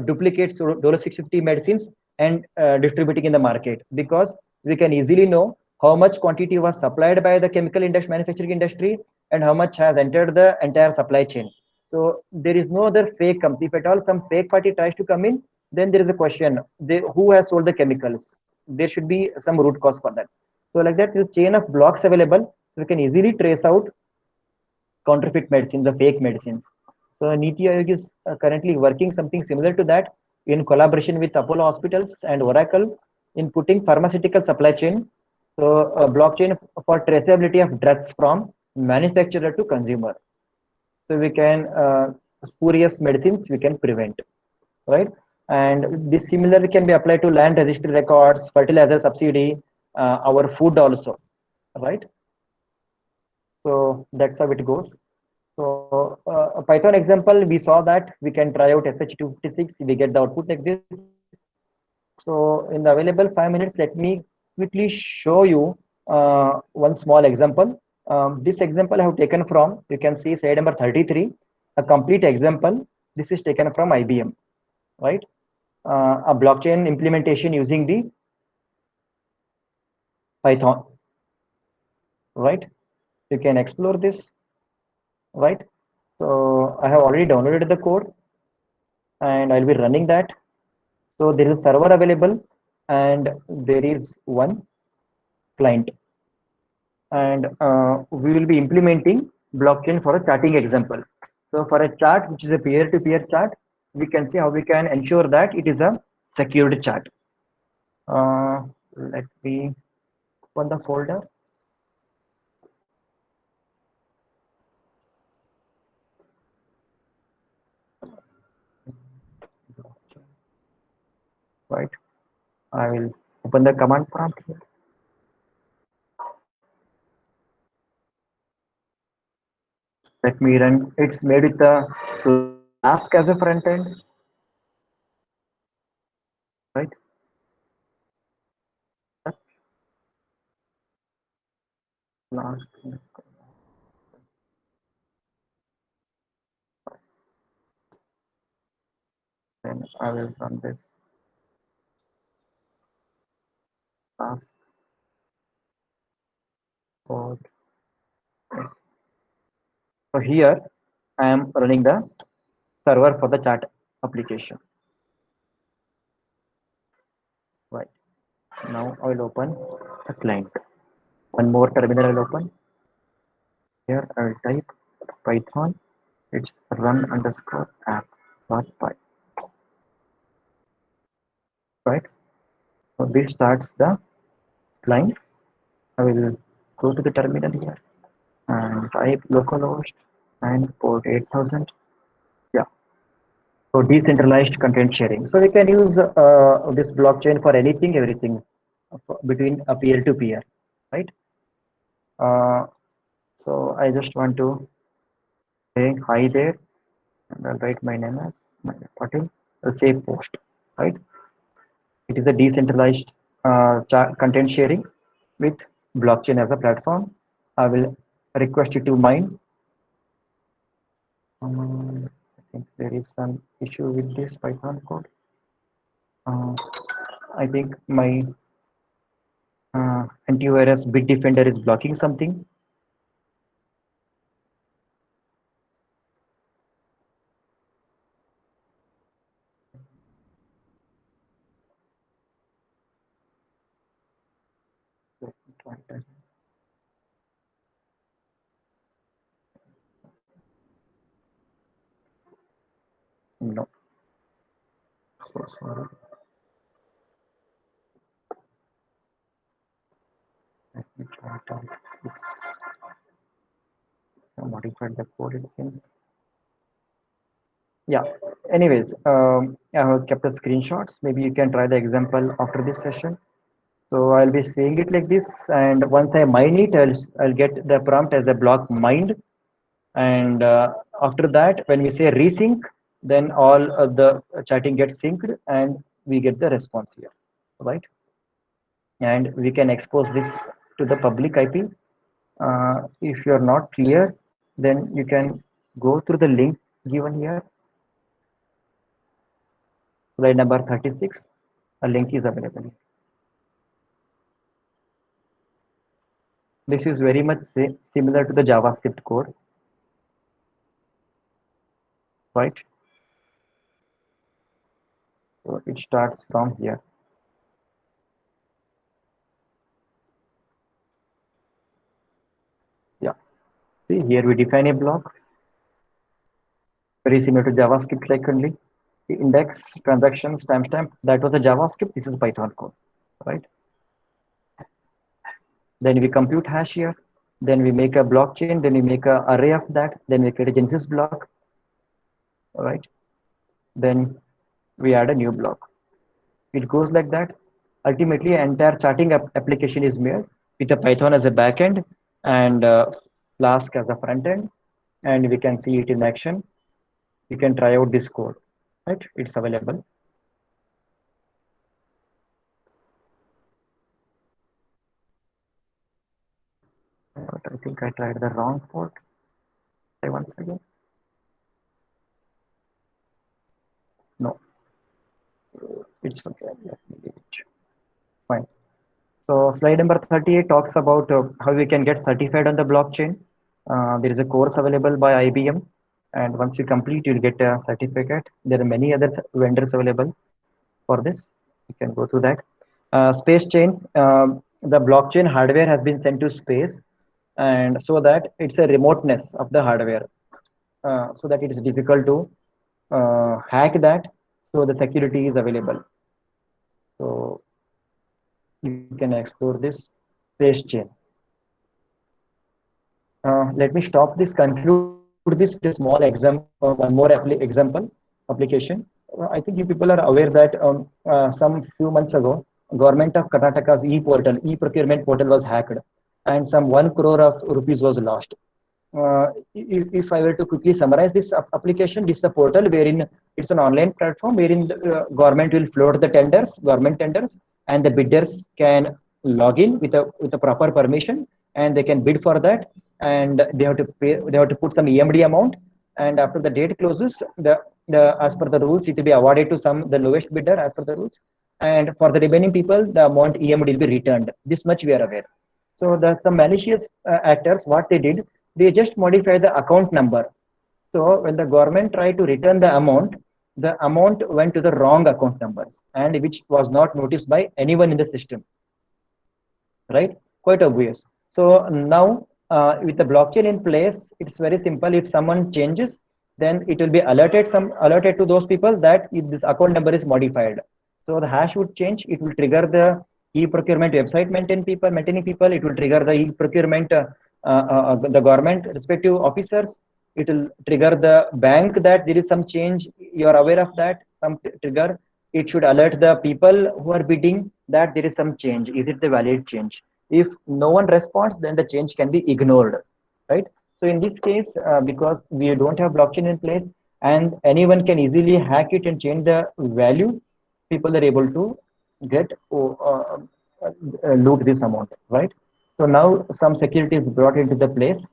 S1: duplicates Dolo 650 medicines and distributing in the market, because we can easily know how much quantity was supplied by the chemical industry, manufacturing industry, and how much has entered the entire supply chain. So there is no other fake comes. If at all some fake party tries to come in, then there is a question: who has sold the chemicals? There should be some root cause for that. So like that, this chain of blocks available, so we can easily trace out counterfeit medicines, the fake medicines. So Niti Aayog is currently working something similar to that in collaboration with Apollo Hospitals and Oracle in putting pharmaceutical supply chain, so a blockchain for traceability of drugs from manufacturer to consumer. So we can spurious medicines we can prevent, right? And this similarly can be applied to land registry records, fertilizer subsidy, our food also, right? So that's how it goes. So a Python example, we saw that we can try out SH256, we get the output like this. So in the available 5 minutes, let me quickly show you one small example. This example I have taken from, you can see slide number 33, a complete example. This is taken from IBM, right? A blockchain implementation using the Python, right? You can explore this, right? So I have already downloaded the code and I'll be running that. So there is a server available and there is one client, and we will be implementing blockchain for a charting example. So for a chart which is a peer-to-peer chart, we can see how we can ensure that it is a secured chart. Let me open the folder. Right, I will open the command prompt here. Let me run. It's made with the Flask as a front end, right? Flask. Then I will run this Flask code. So here I am running the server for the chat application. Right. Now I will open a client. One more terminal I will open. Here I will type Python. It's run underscore app.py. Right. So this starts the client. I will go to the terminal here and type localhost and port 8000. Yeah. So decentralized content sharing. So we can use this blockchain for anything, everything between a peer to peer, right? Uh, so I just want to say hi there, and I'll write my name as Patil. I'll say post, right? It is a decentralized content sharing with blockchain as a platform. I will request you to mine. I think there is some issue with this Python code. Uh, I think my antivirus Bitdefender is blocking something. Let me try that. No, so sorry. Let me try it out. It's modified the code, it seems. Yeah. Anyways, I have kept the screenshots. Maybe you can try the example after this session. So I'll be saying it like this, and once I mine it, I'll get the prompt as a block mined, and after that, when we say resync, then all of the chatting gets synced, and we get the response here, right? And we can expose this to the public IP. If you're not clear, then you can go through the link given here, slide number 36. A link is available. This is very much similar to the JavaScript code, right? So it starts from here. Yeah. See, here we define a block, very similar to JavaScript like only. The index, transactions, timestamp, that was a JavaScript. This is Python code, right? Then we compute hash here. Then we make a blockchain. Then we make an array of that. Then we create a Genesis block, right? Then we add a new block. It goes like that. Ultimately, entire charting application is made with a Python as a backend and Flask as a front end, and we can see it in action. You can try out this code, right? It's available. But I think I tried the wrong port. Try once again. No, it's okay. Let me leave it. Fine. So slide number 38 talks about how we can get certified on the blockchain. There is a course available by IBM, and once you complete, you'll get a certificate. There are many other vendors available for this. You can go through that. Space chain, the blockchain hardware has been sent to space, and so that it's a remoteness of the hardware, so that it is difficult to hack that. So the security is available. So you can explore this space chain. Let me stop this, conclude this with a small example, one more example application. I think you people are aware that some few months ago, government of Karnataka's e-portal, e-procurement portal was hacked, and some 1 crore of rupees was lost. If I were to quickly summarize this application, this is a portal wherein it's an online platform wherein the government will float the tenders, government tenders, and the bidders can log in with a proper permission, and they can bid for that, and they have to pay, they have to put some EMD amount, and after the date closes, the as per the rules, it will be awarded to the lowest bidder as per the rules, and for the remaining people, the amount EMD will be returned. This much we are aware. So the some malicious actors, what they did, they just modified the account number. So when the government tried to return the amount went to the wrong account numbers, and which was not noticed by anyone in the system, right? Quite obvious. So now with the blockchain in place, it's very simple. If someone changes, then it will be alerted to those people that if this account number is modified. So the hash would change. It will trigger the e-procurement website maintaining people. It will trigger the e-procurement the government respective officers. it will trigger the bank that there is some change. You are aware of that, some trigger. It should alert the people who are bidding that there is some change. Is it the valid change? If no one responds, then the change can be ignored, right? So in this case, because we don't have blockchain in place and anyone can easily hack it and change the value, people are able to get loot this amount, right? So now some security is brought into the place.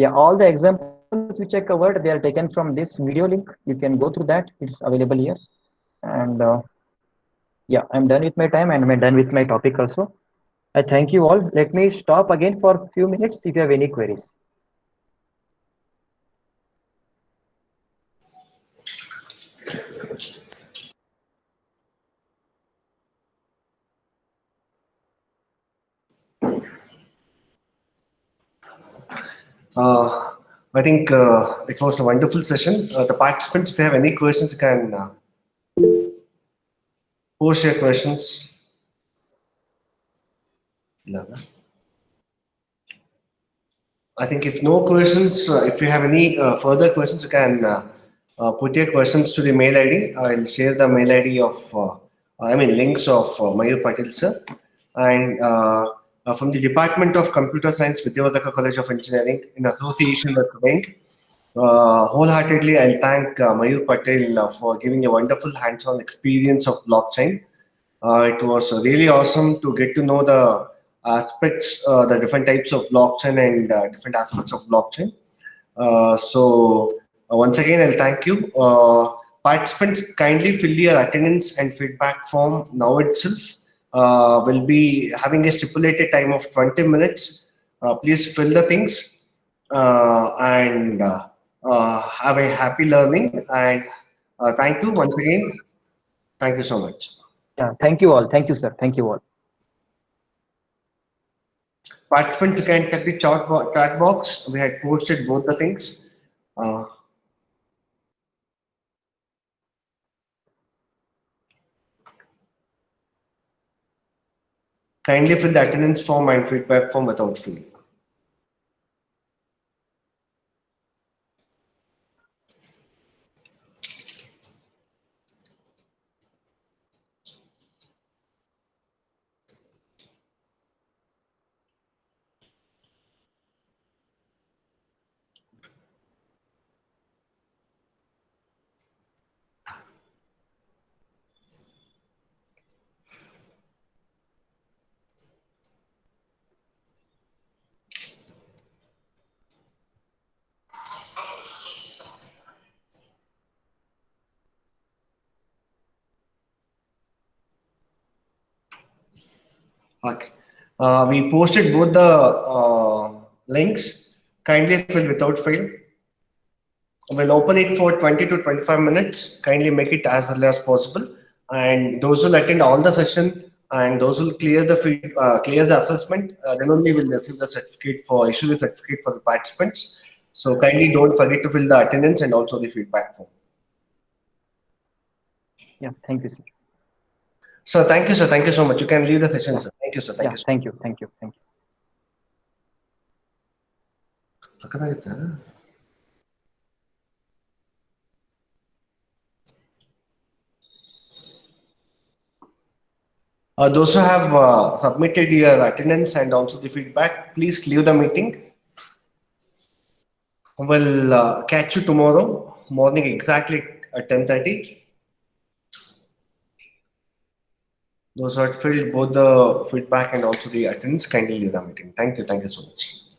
S1: Yeah, all the examples which I covered, they are taken from this video link. You can go through that. It's available here. And yeah, I'm done with my time and I'm done with my topic also. I thank you all. Let me stop again for a few minutes if you have any queries.
S4: I think it was a wonderful session. The participants, if you have any questions, you can post your questions. I think if no questions, if you have any further questions, you can put your questions to the mail ID. I'll share the mail ID of, links of Mayur Patil sir. And from the Department of Computer Science, Vidyavardhaka College of Engineering, in association with Wing, wholeheartedly, I'll thank Mayur Patil for giving a wonderful hands-on experience of blockchain. It was really awesome to get to know the aspects, the different types of blockchain and different aspects of blockchain. Once again, I'll thank you. Participants, kindly fill your attendance and feedback form now itself. We'll be having a stipulated time of 20 minutes. Please fill the things and have a happy learning. And thank you once again. Thank you so much.
S1: Yeah, thank you all. Thank you, sir. Thank you all.
S4: Participants can check the chat box. We had posted both the things. Kindly fill the attendance form and feedback form without fee. Okay. We posted both the links. Kindly fill without fail. We'll open it for 20 to 25 minutes. Kindly make it as early as possible. And those who attend all the session and those who clear the assessment, then only will receive the certificate issue the certificate for the participants. So kindly don't forget to fill the attendance and also the feedback form.
S1: Yeah, thank you, sir.
S4: So thank you, sir. Thank you so much. You can leave the session, sir. Thank you, sir. Thank you.
S1: Thank you. Thank you. Thank you.
S4: Those who have submitted your attendance and also the feedback, please leave the meeting. We'll catch you tomorrow morning exactly at 10:30. Those who had filled both the feedback and also the attendance, kindly leave the meeting. Thank you. Thank you so much.